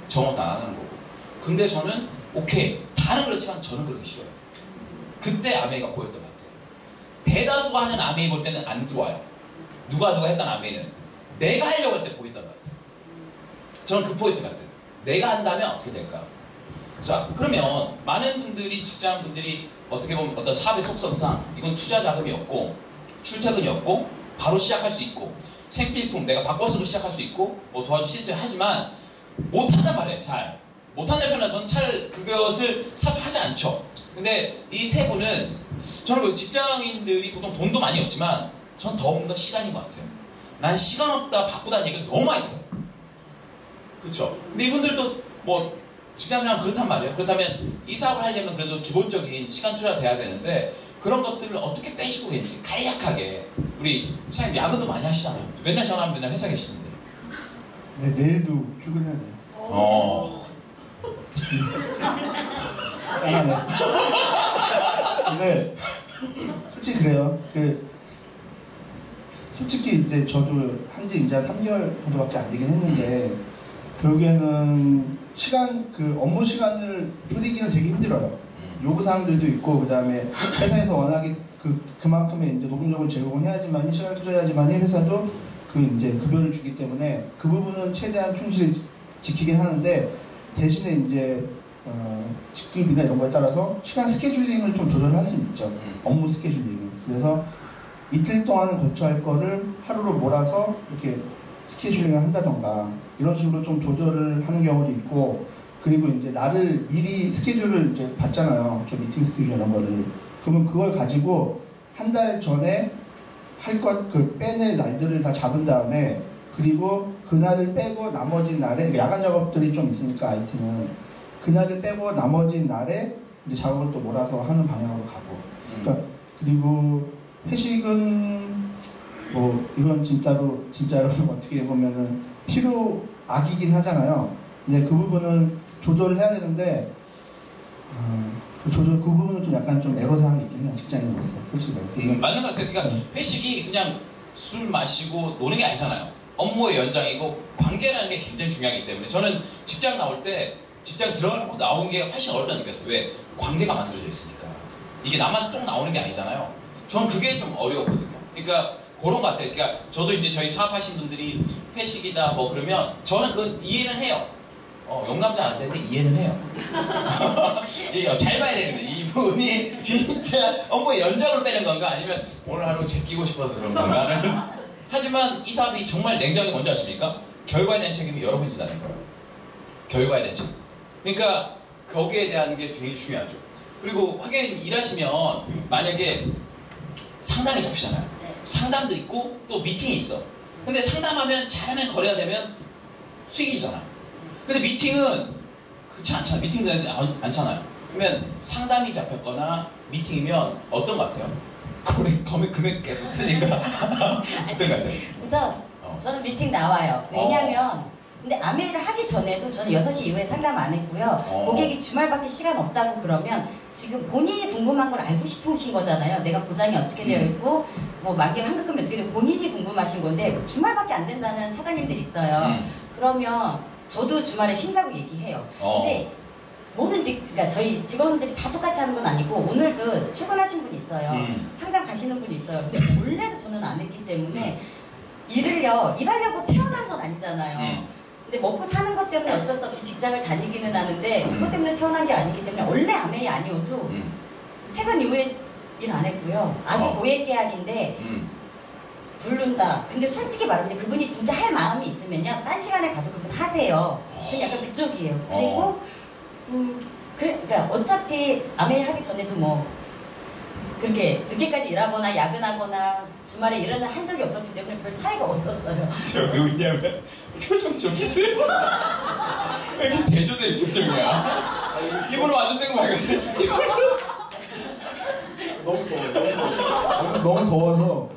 정업 당하는 거고. 근데 저는 오케이 다는 그렇지만 저는 그러기 싫어요. 그때 아메이가 보였던 것 같아요. 대다수가 하는 아메이 볼 때는 안 들어와요. 누가 했던 아메이는 내가 하려고 할 때 보였던 것 같아요. 저는 그 포인트 같아요. 내가 한다면 어떻게 될까? 자 그러면 많은 분들이 직장분들이 어떻게 보면 어떤 사업의 속성상 이건 투자 자금이 없고 출퇴근이 없고 바로 시작할 수 있고 생필품 내가 바꿔서도 시작할 수 있고 뭐 도와줄 시스템 하지만 못한단 말이에요. 잘 못한다는 표현은 잘 그것을 사주하지 않죠. 근데 이 세 분은 저는 그 직장인들이 보통 돈도 많이 없지만 전 더 없는 건 시간인 것 같아요. 난 시간 없다 바쁘다는 얘기를 너무 많이 들어요. 그렇죠? 근데 이분들도 뭐 직장생활 그렇단 말이에요. 그렇다면 이 사업을 하려면 그래도 기본적인 시간 투자가 돼야 되는데 그런 것들을 어떻게 빼시고 계신지 간략하게 우리 사장님 야근도 많이 하시잖아요. 맨날 전화하면 맨날 회사 계시는데. 네, 내일도 출근해야 돼요. 짠하네. 근데 솔직히 그래요. 솔직히 이제 저도 한지 이제 3개월 정도밖에 안 되긴 했는데 결국에는 업무 시간을 줄이기는 되게 힘들어요. 요구사항들도 있고 그다음에 회사에서 워낙에 그만큼의 이제 노동력을 제공을 해야지만 시간을 투자해야지만 회사도 이제 급여를 주기 때문에 그 부분은 최대한 충실히 지키긴 하는데 대신에 이제 직급이나 이런 거에 따라서 시간 스케줄링을 좀 조절할 수는 있죠. 업무 스케줄링을. 그래서 이틀 동안 걸쳐 할 거를 하루로 몰아서 이렇게 스케줄링을 한다던가 이런 식으로 좀 조절을 하는 경우도 있고 그리고 이제 나를 미리 스케줄을 이제 받잖아요. 저 미팅 스케줄 이런 거를. 그러면 그걸 가지고 한 달 전에 할 것 빼낼 날들을 다 잡은 다음에 그리고 그날을 빼고 나머지 날에 야간 작업들이 좀 있으니까 IT는 그날을 빼고 나머지 날에 이제 작업을 또 몰아서 하는 방향으로 가고. 그러니까 그리고 회식은 뭐 이건 진짜로 어떻게 보면은 필요악이긴 하잖아요. 근데 그 부분은 조절을 해야 되는데 그 부분은 좀 약간 좀 애로사항이 있긴 해요. 직장인으로서 솔직히 말해서. 맞는 것 같아요. 그러니까 회식이 그냥 술 마시고 노는 게 아니잖아요. 업무의 연장이고 관계라는 게 굉장히 중요하기 때문에 저는 직장 나올 때 직장 들어가고 나오는 게 훨씬 어렵다 느꼈어요. 왜? 관계가 만들어져 있으니까. 이게 나만 쭉 나오는 게 아니잖아요. 저는 그게 좀 어려웠거든요. 그러니까 그런 것 같아요. 그러니까 저도 이제 저희 사업하신 분들이 회식이다 뭐 그러면 저는 그건 이해는 해요. 용남자 안 되는데 이해는 해요. 이게 잘 봐야 되거든요. 이분이 진짜 업무의 연장을 빼는 건가 아니면 오늘 하루 제끼고 싶어서 그런 건가는. 하지만 이 사업이 정말 냉정하게 뭔지 아십니까? 결과에 대한 책임이 여러분이 지다는 거예요. 결과에 대한 책임. 그러니까 거기에 대한 게 되게 중요하죠. 그리고 확연히 일하시면 만약에 상담이 잡히잖아요. 상담도 있고 또 미팅이 있어. 근데 상담하면 잘하면 거래가 되면 수익이잖아. 근데 미팅은 그렇지 않잖아요. 미팅도 않잖아요. 그러면 상담이 잡혔거나 미팅이면 어떤 것 같아요? 금액 계속 틀리니까 어떤 것 같아요? 우선 저는 미팅 나와요. 왜냐면 근데 아메이를 하기 전에도 저는 6시 이후에 상담 안 했고요. 고객이 주말밖에 시간 없다고 그러면 지금 본인이 궁금한 걸 알고 싶으신 거잖아요. 내가 보장이 어떻게 되어 있고 뭐 만기 환급금이 어떻게 되고 본인이 궁금하신 건데 주말밖에 안 된다는 사장님들이 있어요. 그러면 저도 주말에 쉰다고 얘기해요. 근데 그러니까 저희 직원들이 다 똑같이 하는 건 아니고 오늘도 출근하신 분이 있어요. 상담 가시는 분이 있어요. 근데 원래도 저는 안 했기 때문에 일하려고 태어난 건 아니잖아요. 근데 먹고 사는 것 때문에 어쩔 수 없이 직장을 다니기는 하는데 그것 때문에 태어난 게 아니기 때문에 원래 아메이 아니어도 퇴근 이후에 일 안 했고요. 아주 고액 계약인데 부른다. 근데 솔직히 말하면 그분이 진짜 할 마음이 있으면요. 딴 시간에 가도 그분 하세요. 저는 약간 그쪽이에요. 그리고 그러니까 어차피 아메이 하기 전에도 뭐 그렇게 늦게까지 일하거나 야근하거나 주말에 일을 한 적이 없었기 때문에 별 차이가 없었어요. 저 왜 웃냐면 표정 좀 보세요. 왜 이렇게 대조된 표정이야? 이분은 완전 생각 말건데 너무 더워서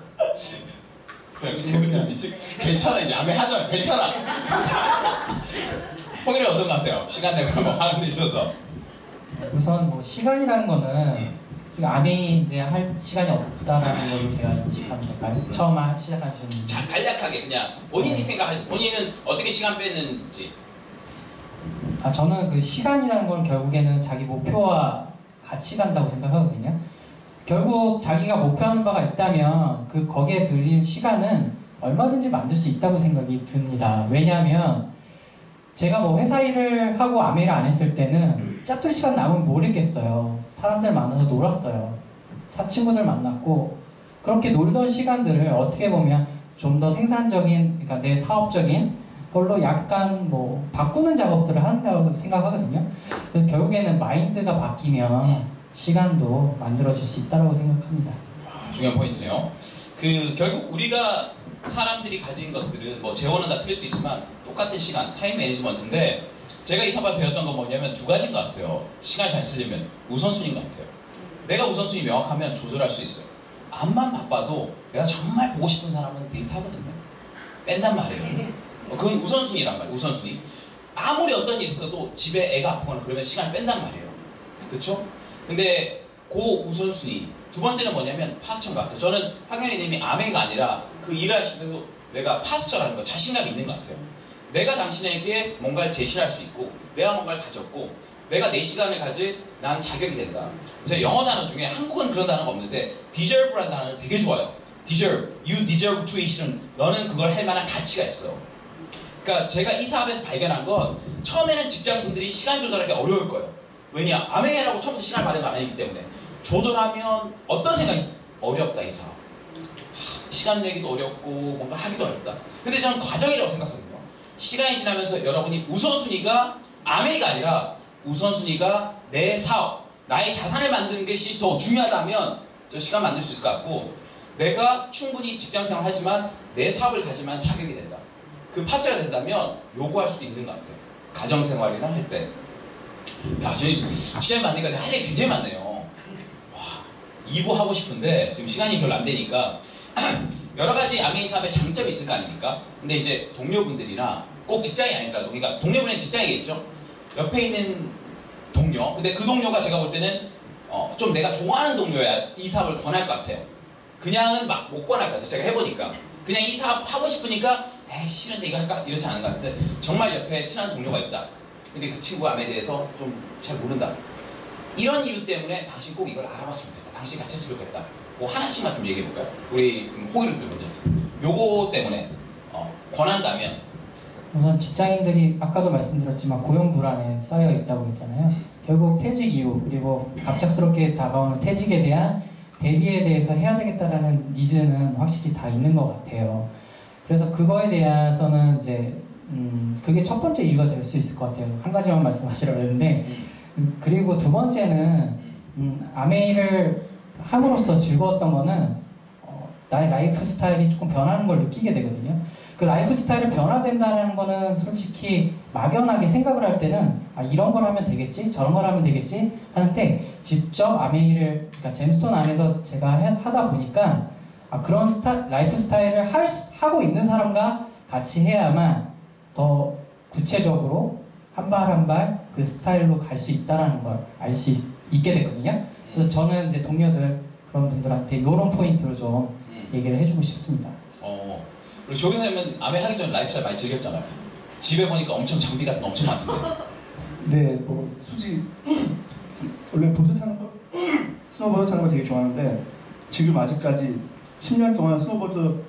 괜찮아 이제 아메 하자. 괜찮아. 홍일이 어떤 것 같아요? 시간 내가 뭐 하는 데 있어서. 우선 뭐 시간이라는 거는 지금 아메이 이제 할 시간이 없다라는 걸 제가 인식하면 될까요? 처음 시작하시는. 자, 간략하게 그냥 본인이 생각하시. 본인은 어떻게 시간 뺐는지. 저는 그 시간이라는 건 결국에는 자기 목표와 같이 간다고 생각하거든요. 결국 자기가 목표하는 바가 있다면 거기에 들린 시간은 얼마든지 만들 수 있다고 생각이 듭니다. 왜냐하면 제가 뭐 회사 일을 하고 아메이를 안 했을 때는 짜투리 시간 남으면 뭘 했겠어요. 사람들 만나서 놀았어요. 친구들 만났고 그렇게 놀던 시간들을 어떻게 보면 좀 더 생산적인, 그러니까 내 사업적인 걸로 약간 뭐 바꾸는 작업들을 한다고 생각하거든요. 그래서 결국에는 마인드가 바뀌면 시간도 만들어질 수 있다고 생각합니다. 중요한 포인트네요. 결국 우리가 사람들이 가진 것들은 뭐 재원은 다 틀릴 수 있지만 똑같은 시간, 타임 매니지먼트인데 제가 이 사업을 배웠던 건 뭐냐면 두 가지인 것 같아요. 시간을 잘 쓰려면 우선순위인 것 같아요. 내가 우선순위 명확하면 조절할 수 있어요. 암만 바빠도 내가 정말 보고 싶은 사람은 데이트하거든요. 뺀단 말이에요. 그건 우선순위란 말이에요. 우선순위. 아무리 어떤 일이 있어도 집에 애가 아프거나 그러면 시간을 뺀단 말이에요. 그렇죠? 근데 그 우선순위. 두 번째는 뭐냐면 파스처인 것 같아요. 저는 황현희님이 아메이가 아니라 그 일하실 때도 내가 파스처라는 거 자신감이 있는 것 같아요. 내가 당신에게 뭔가를 제시할 수 있고 내가 뭔가를 가졌고 내가 내 시간을 가질 난 자격이 된다. 제가 영어 단어 중에 한국은 그런 단어가 없는데 deserve라는 단어를 되게 좋아해요. deserve, you deserve to it은 너는 그걸 할 만한 가치가 있어. 그러니까 제가 이 사업에서 발견한 건 처음에는 직장분들이 시간 조절하기 어려울 거예요. 왜냐? 아메이라고 처음부터 시간을 받은 건 아니기 때문에 조절하면 어떤 생각이 어렵다 이 사업. 시간 내기도 어렵고 뭔가 하기도 어렵다. 근데 저는 과정이라고 생각하거든요. 시간이 지나면서 여러분이 우선순위가 아메이가 아니라 우선순위가 내 사업, 나의 자산을 만드는 것이 더 중요하다면 저 시간 만들 수 있을 것 같고 내가 충분히 직장생활을 하지만 내 사업을 가지만 자격이 된다. 그 파스가 된다면 요구할 수도 있는 것 같아요. 가정생활이나 할 때. 야, 저희 직장인 만나니까 할 일이 굉장히 많네요. 와, 2부 하고 싶은데 지금 시간이 별로 안 되니까 여러 가지 아메이 사업의 장점이 있을 거 아닙니까? 근데 이제 동료분들이나 꼭 직장이 아니더라도, 그러니까 동료분은 직장이겠죠? 옆에 있는 동료, 근데 그 동료가 제가 볼 때는 좀 내가 좋아하는 동료야 이 사업을 권할 것 같아요. 그냥은 막 못 권할 것 같아요. 제가 해보니까. 그냥 이 사업 하고 싶으니까 에이 싫은데 이거 할까? 이러지 않은 것 같은데 정말 옆에 친한 동료가 있다. 근데 그 친구가 아메에 대해서 좀 잘 모른다. 이런 이유 때문에 당신 꼭 이걸 알아봤으면 좋겠다. 당신 같이 했으면 좋겠다. 그 하나씩만 좀 얘기해볼까요? 우리 호의를 먼저. 요거 때문에 권한다면 우선 직장인들이 아까도 말씀드렸지만 고용 불안에 쌓여 있다고 했잖아요. 결국 퇴직 이후 그리고 갑작스럽게 다가오는 퇴직에 대한 대비에 대해서 해야 되겠다라는 니즈는 확실히 다 있는 것 같아요. 그래서 그거에 대해서는 이제 그게 첫 번째 이유가 될 수 있을 것 같아요. 한 가지만 말씀하시려고 했는데 그리고 두 번째는 아메이를 함으로써 즐거웠던 거는 나의 라이프 스타일이 조금 변하는 걸 느끼게 되거든요. 그 라이프 스타일이 변화된다는 거는 솔직히 막연하게 생각을 할 때는 이런 걸 하면 되겠지, 저런 걸 하면 되겠지 하는데 직접 아메이를 그러니까 잼스톤 안에서 제가 하다 보니까 그런 라이프 스타일을 하고 있는 사람과 같이 해야만 더 구체적으로 한 발 한 발 그 스타일로 갈 수 있다라는 걸 알 수 있게 됐거든요. 그래서 저는 이제 동료들 그런 분들한테 이런 포인트로 좀 얘기를 해주고 싶습니다. 그리고 조교사님은 아메 하기 전에 라이프스타일 많이 즐겼잖아요. 집에 보니까 엄청 장비 같은 거 엄청 많던데. 네, 뭐 솔직히 원래 보드 타는 거, 스노보드 타는 거 되게 좋아하는데 지금 아직까지 10년 동안 스노보드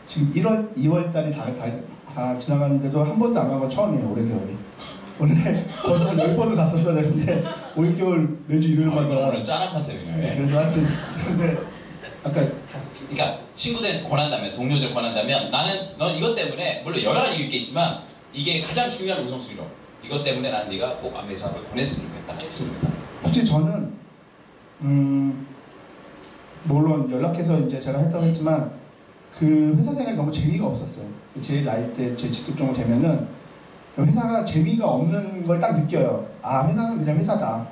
지금 1월, 2월 달이 다 지나갔는데도 한 번도 안 간 건 처음이에요. 올해 겨울이. 원래 벌써 10번을 갔었어야 되는데 올겨울 매주 일요일마다. 오늘 짠한 컨셉이네요. 네, 그래서 하여튼 근데 아까 그러니까 친구들한테 권한다면, 동료들 권한다면 넌 이것 때문에 물론 여러 가지 있겠지만 이게 가장 중요한 우선순위로 이것 때문에 나는 네가 꼭 아메 사업을 보냈으면 좋겠다, 했으면 좋겠다. 솔직히 저는 물론 연락해서 이제 제가 했다고 했지만 그 회사 생활이 너무 재미가 없었어요. 제 나이 때 제 직급 정도 되면은 회사가 재미가 없는 걸 딱 느껴요. 회사는 그냥 회사다.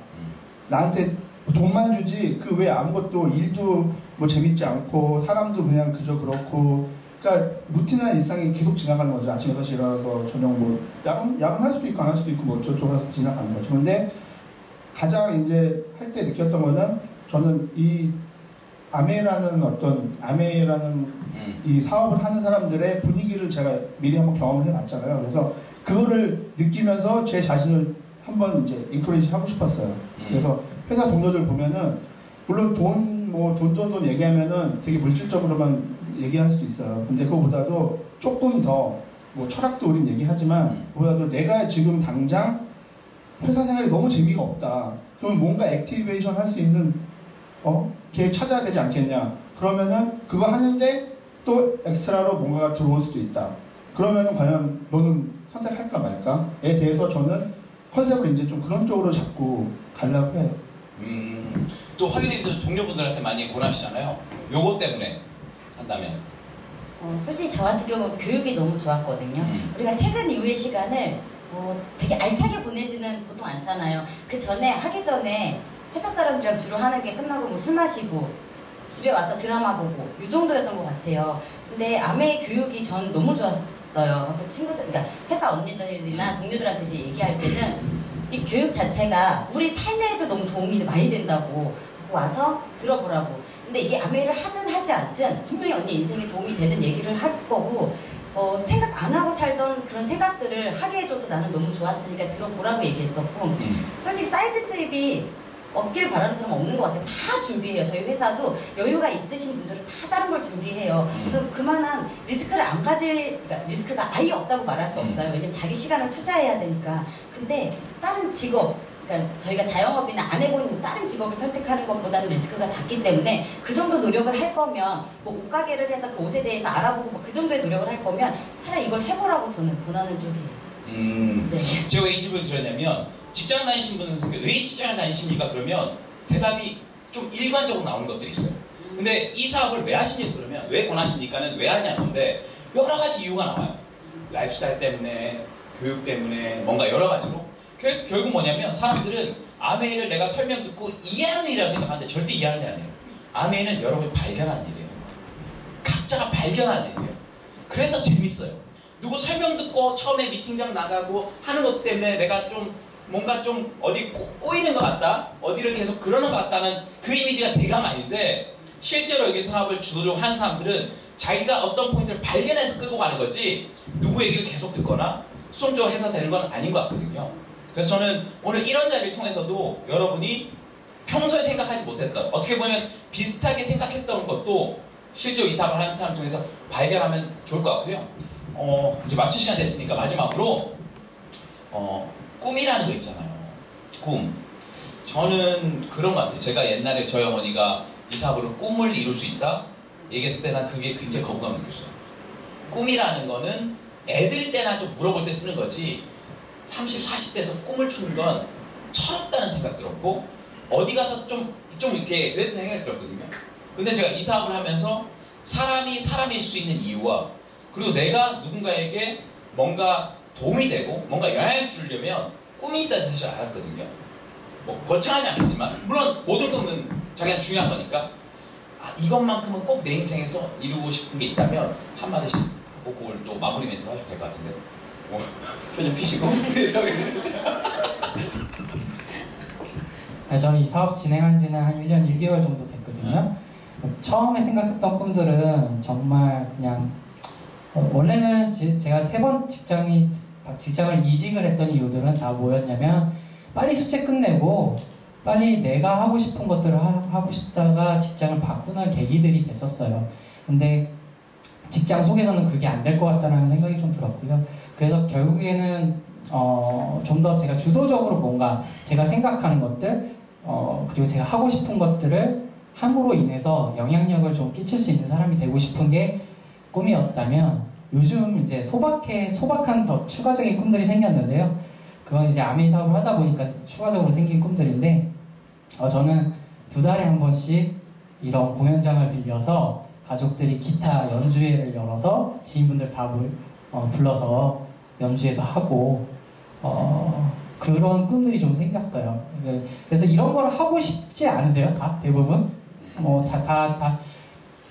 나한테 돈만 주지 그 외에 아무것도 일도 뭐 재밌지 않고 사람도 그냥 그저 그렇고 그러니까 루틴한 일상이 계속 지나가는 거죠. 아침 6시 일어나서 저녁 뭐 야근할 수도 있고 안 할 수도 있고 뭐 어쩌고 해서 지나가는 거죠. 근데 가장 이제 할 때 느꼈던 거는 저는 이 아메라는 이 사업을 하는 사람들의 분위기를 제가 미리 한번 경험을 해봤잖아요. 그래서 그거를 느끼면서 제 자신을 한번 이제 인크레이지 하고 싶었어요. 그래서 회사 동료들 보면은 물론 돈 얘기하면은 되게 물질적으로만 얘기할 수도 있어요. 근데 그거보다도 조금 더 뭐 철학도 우린 얘기하지만 그보다도 내가 지금 당장 회사 생활이 너무 재미가 없다. 그러면 뭔가 액티베이션 할 수 있는 계획 찾아야 되지 않겠냐. 그러면은 그거 하는데 또 엑스트라로 뭔가가 들어올 수도 있다. 그러면은 과연 너는 선택할까 말까에 대해서 저는 컨셉을 이제 좀 그런 쪽으로 자꾸 가려고 해요. 또 확인님들 동료분들한테 많이 권하시잖아요. 요거 때문에 한다면. 솔직히 저 같은 경우는 교육이 너무 좋았거든요. 우리가 퇴근 이후의 시간을 되게 알차게 보내지는 보통 않잖아요. 그 전에 하기 전에 회사 사람들이랑 주로 하는 게 끝나고 뭐 술 마시고 집에 와서 드라마 보고 이 정도였던 것 같아요. 근데 아메 교육이 전 너무 좋았어요. 친구들, 그러니까 회사 언니들이나 동료들한테 이제 얘기할 때는 이 교육 자체가 우리 삶에도 너무 도움이 많이 된다고 와서 들어보라고. 근데 이게 아메를 하든 하지 않든 분명히 언니 인생에 도움이 되는 얘기를 할 거고 생각 안 하고 살던 그런 생각들을 하게 해줘서 나는 너무 좋았으니까 들어보라고 얘기했었고 솔직히 사이드 수입이 없길 바라는 사람은 없는 것 같아요. 다 준비해요. 저희 회사도 여유가 있으신 분들은 다 다른 걸 준비해요. 그럼 그만한 리스크를 안 가질, 그러니까 리스크가 아예 없다고 말할 수 없어요. 왜냐면 자기 시간을 투자해야 되니까. 근데 다른 직업, 그러니까 저희가 자영업이나 안 해본 다른 직업을 선택하는 것보다는 리스크가 작기 때문에 그 정도 노력을 할 거면 뭐 옷가게를 해서 그 옷에 대해서 알아보고 뭐 그 정도의 노력을 할 거면 차라리 이걸 해보라고 저는 권하는 쪽이에요. 네. 제가 왜 이 질문을 드렸냐면 직장 다니신 분은 왜 직장을 다니십니까? 그러면 대답이 좀 일관적으로 나오는 것들이 있어요. 근데 이 사업을 왜 하십니까? 그러면 왜 권하십니까는 왜 하냐는 건데 여러 가지 이유가 나와요. 라이프스타일 때문에, 교육 때문에, 뭔가 여러 가지로. 결국 뭐냐면 사람들은 아메이를 내가 설명 듣고 이해하는 일이라고 생각하는데 절대 이해하는 일 아니에요. 아메이는 여러분이 발견하는 일이에요. 각자가 발견하는 일이에요. 그래서 재밌어요. 누구 설명 듣고 처음에 미팅장 나가고 하는 것 때문에 내가 좀 뭔가 좀 어디 꼬이는 것 같다, 어디를 계속 그러는 것 같다는 그 이미지가 대강 아닌데, 실제로 여기 사업을 주도적으로 하는 사람들은 자기가 어떤 포인트를 발견해서 끌고 가는 거지 누구 얘기를 계속 듣거나 수동적으로 해서 되는 건 아닌 것 같거든요. 그래서 저는 오늘 이런 자리를 통해서도 여러분이 평소에 생각하지 못했던, 어떻게 보면 비슷하게 생각했던 것도 실제로 이 사업을 하는 사람 통해서 발견하면 좋을 것 같고요. 이제 마칠 시간 됐으니까 마지막으로 꿈이라는 거 있잖아요. 꿈. 저는 그런 것 같아요. 제가 옛날에 저희 어머니가 이 사업으로 꿈을 이룰 수 있다 얘기했을 때 난 그게 굉장히 거부감 느꼈어요. 꿈이라는 거는 애들 때나 좀 물어볼 때 쓰는 거지 30, 40대에서 꿈을 추는 건 철없다는 생각 들었고, 어디 가서 좀 이렇게 그랬던 생각이 들었거든요. 근데 제가 이 사업을 하면서 사람이 사람일 수 있는 이유와, 그리고 내가 누군가에게 뭔가 도움이 되고 뭔가 영향을 주려면 꿈이 있어야 사실 알았거든요. 뭐 거창하지 않겠지만, 물론 모든 꿈은 자기한테 중요한 거니까, 이것만큼은 꼭 내 인생에서 이루고 싶은 게 있다면 한마디씩 하고 그걸 또 마무리 멘트 하시면 될 것 같은데, 표정 피시고. 그래서 저는 이 사업 진행한 지는 한 1년 1개월 정도 됐거든요. 처음에 생각했던 꿈들은 정말 그냥 원래는 제가 3번 직장을 이직을 했던 이유들은 다 뭐였냐면, 빨리 숙제 끝내고 빨리 내가 하고 싶은 것들을 하고 싶다가 직장을 바꾸는 계기들이 됐었어요. 근데 직장 속에서는 그게 안 될 것 같다는 생각이 좀 들었고요. 그래서 결국에는 좀 더 제가 주도적으로 뭔가 제가 생각하는 것들, 그리고 제가 하고 싶은 것들을 함으로 인해서 영향력을 좀 끼칠 수 있는 사람이 되고 싶은 게 꿈이었다면, 요즘 이제 소박한 더 추가적인 꿈들이 생겼는데요. 그건 이제 아메이 사업을 하다 보니까 추가적으로 생긴 꿈들인데, 저는 2달에 한 번씩 이런 공연장을 빌려서 가족들이 기타 연주회를 열어서 지인분들 다 불러서 연주회도 하고, 그런 꿈들이 좀 생겼어요. 그래서 이런 걸 하고 싶지 않으세요? 다? 대부분? 다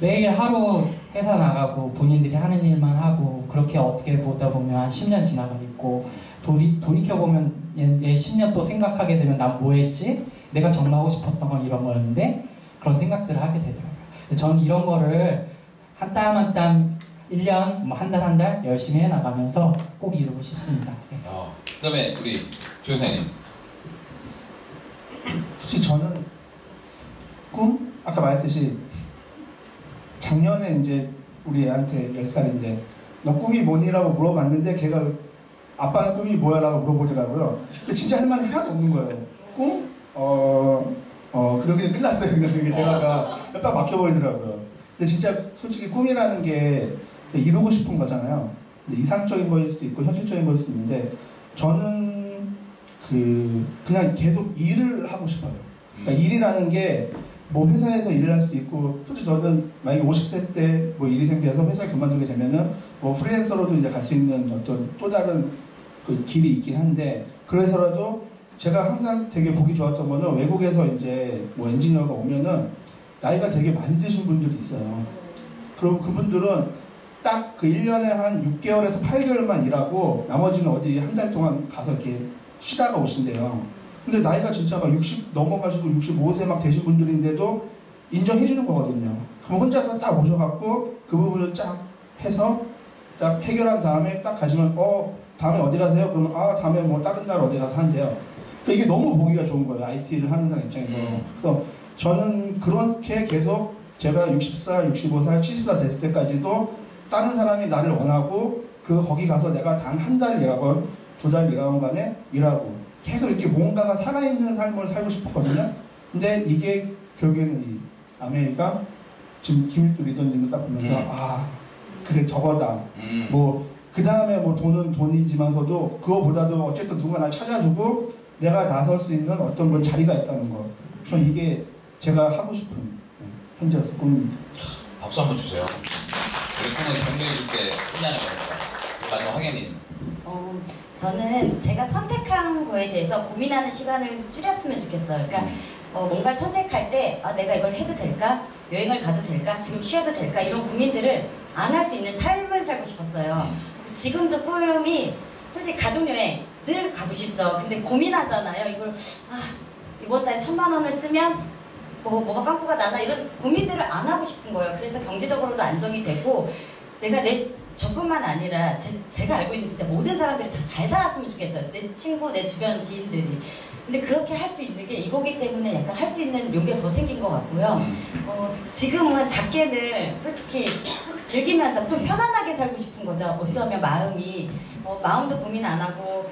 매일 하루 회사 나가고 본인들이 하는 일만 하고, 그렇게 어떻게 보다 보면 한 10년 지나가 있고, 돌이켜보면 얘 10년 또 생각하게 되면 난 뭐 했지? 내가 정말 하고 싶었던 건 이런 거였는데, 그런 생각들을 하게 되더라고요. 그래서 저는 이런 거를 한 땀 한 땀 1년, 뭐 한 달 한 달 열심히 해나가면서 꼭 이루고 싶습니다. 네. 그 다음에 우리 조 선생님. 혹시 저는 꿈? 아까 말했듯이 작년에 이제 우리 애한테 10살인데 너 꿈이 뭐니라고 물어봤는데 걔가 아빠는 꿈이 뭐야? 라고 물어보더라고요. 근데 진짜 할 말이 하나도 없는 거예요. 꿈? 그러게 끝났어요. 그게 대화가 딱 막혀버리더라고요. 근데 진짜 솔직히 꿈이라는 게 이루고 싶은 거잖아요. 근데 이상적인 거일 수도 있고 현실적인 거일 수도 있는데, 저는 그냥 계속 일을 하고 싶어요. 그러니까 일이라는 게 뭐 회사에서 일을 할 수도 있고, 솔직히 저는 만약에 50세 때 뭐 일이 생겨서 회사를 그만두게 되면은 뭐 프리랜서로도 이제 갈 수 있는 어떤 또 다른 그 길이 있긴 한데, 그래서라도 제가 항상 되게 보기 좋았던 거는 외국에서 이제 뭐 엔지니어가 오면은 나이가 되게 많이 드신 분들이 있어요. 그리고 그분들은 딱 그 1년에 한 6개월에서 8개월만 일하고 나머지는 어디 한 달 동안 가서 이렇게 쉬다가 오신대요. 근데 나이가 진짜 막 60 넘어가시고 65세 막 되신 분들인데도 인정해주는 거거든요. 그럼 혼자서 딱 오셔갖고 그 부분을 쫙 해서 딱 해결한 다음에 딱 가시면 다음에 어디 가세요? 그러면 다음에 뭐 다른 나라 어디 가서 한대요. 그러니까 이게 너무 보기가 좋은 거예요. IT를 하는 사람 입장에서. 그래서 저는 그렇게 계속 제가 60살, 65살, 70살 됐을 때까지도 다른 사람이 나를 원하고, 그리고 거기 가서 내가 단 한 달 일하건 2달 일하건 간에 일하고 계속 이렇게 뭔가가 살아있는 삶을 살고 싶었거든요. 근데 이게 결국에는 이 아메이가 지금 김일도 리더님을 딱 보면서 그래 저거다. 뭐 그 다음에 뭐 돈은 돈이지만서도 그거보다도 어쨌든 누가 날 찾아주고 내가 나설 수 있는 어떤 그런 자리가 있다는 거. 전 이게 제가 하고 싶은 현재로서 꿈입니다. 박수 한번 주세요. 우리 꿈을 격려해줄게 끝나는 거니까. 마지막 황현님. 저는 제가 선택한 거에 대해서 고민하는 시간을 줄였으면 좋겠어요. 그러니까 뭔가를 선택할 때 내가 이걸 해도 될까? 여행을 가도 될까? 지금 쉬어도 될까? 이런 고민들을 안 할 수 있는 삶을 살고 싶었어요. 지금도 꿈이 솔직히 가족여행 늘 가고 싶죠. 근데 고민하잖아요. 이걸 이번 달에 1,000만 원을 쓰면 뭐가 빵꾸가 나나 이런 고민들을 안 하고 싶은 거예요. 그래서 경제적으로도 안정이 되고 내가 저뿐만 아니라 제가 알고 있는 진짜 모든 사람들이 다 잘 살았으면 좋겠어요. 내 친구, 내 주변 지인들이. 근데 그렇게 할 수 있는 게 이거기 때문에 약간 할 수 있는 용기가 더 생긴 것 같고요. 지금은 작게는 솔직히 즐기면서 좀 편안하게 살고 싶은 거죠. 어쩌면 마음이 마음도 고민 안 하고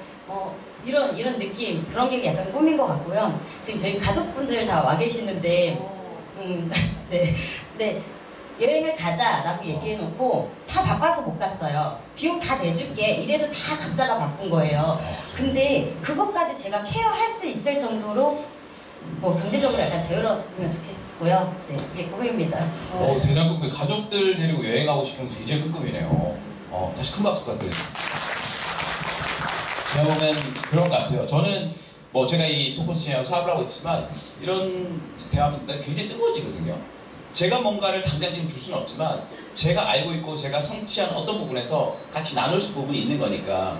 이런 느낌 그런 게 약간 꿈인 것 같고요. 지금 저희 가족분들 다 와 계시는데 네. 여행을 가자라고 얘기해놓고 다 바빠서 못 갔어요. 비용 다 내줄게. 이래도 다 각자가 바쁜 거예요. 근데 그것까지 제가 케어할 수 있을 정도로 경제적으로 약간 자유로웠으면 좋겠고요. 네, 이게 꿈입니다. 대단히 가족들 데리고 여행하고 싶은 게 굉장히 큰 꿈이네요. 다시 큰 박수 부탁드립니다. 제가 보면 그런 것 같아요. 저는 제가 이 토크쇼 진행하고 사업을 하고 있지만 이런 대화하면 굉장히 뜨거워지거든요. 제가 뭔가를 당장 지금 줄 수는 없지만 제가 알고 있고 제가 성취한 어떤 부분에서 같이 나눌 수 부분이 있는 거니까.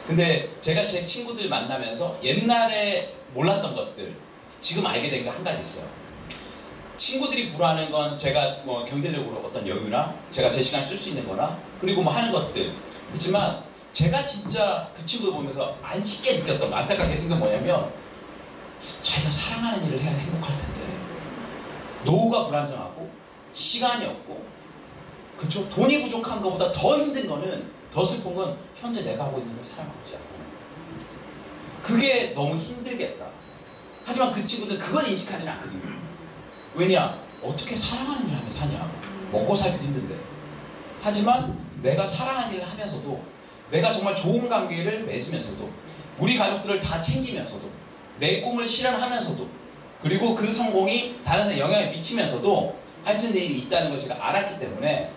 근데 제가 제 친구들 만나면서 옛날에 몰랐던 것들 지금 알게 된 게 한 가지 있어요. 친구들이 부러워하는 건 제가 경제적으로 어떤 여유나 제가 제 시간 쓸 수 있는 거나 그리고 하는 것들 그렇지만 제가 진짜 그 친구들 보면서 안 쉽게 느꼈던 거 안타깝게 생긴 건 뭐냐면 자기가 사랑하는 일을 해야 행복할 텐데 노후가 불안정하고 시간이 없고 그쵸? 돈이 부족한 것보다 더 힘든 거는 더 슬픈 건 현재 내가 하고 있는 걸 사랑하고 있지 않다는 거예요. 그게 너무 힘들겠다. 하지만 그 친구들은 그걸 인식하지는 않거든요. 왜냐? 어떻게 사랑하는 일을 하며 사냐? 먹고 살기도 힘든데. 하지만 내가 사랑하는 일을 하면서도 내가 정말 좋은 관계를 맺으면서도 우리 가족들을 다 챙기면서도 내 꿈을 실현하면서도 그리고 그 성공이 다른 사람에 영향을 미치면서도 할 수 있는 일이 있다는 걸 제가 알았기 때문에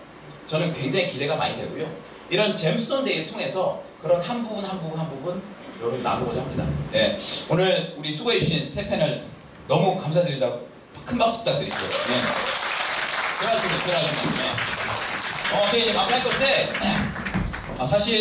저는 굉장히 기대가 많이 되고요. 이런 잼스톤 데이를 통해서 그런 한 부분 여러분 나누고자 합니다. 네, 오늘 우리 수고해 주신 세 패널 너무 감사드린다고 큰 박수 부탁드릴게요. 네. 들어가시면. 네. 저희 이제 마무리할 건데 사실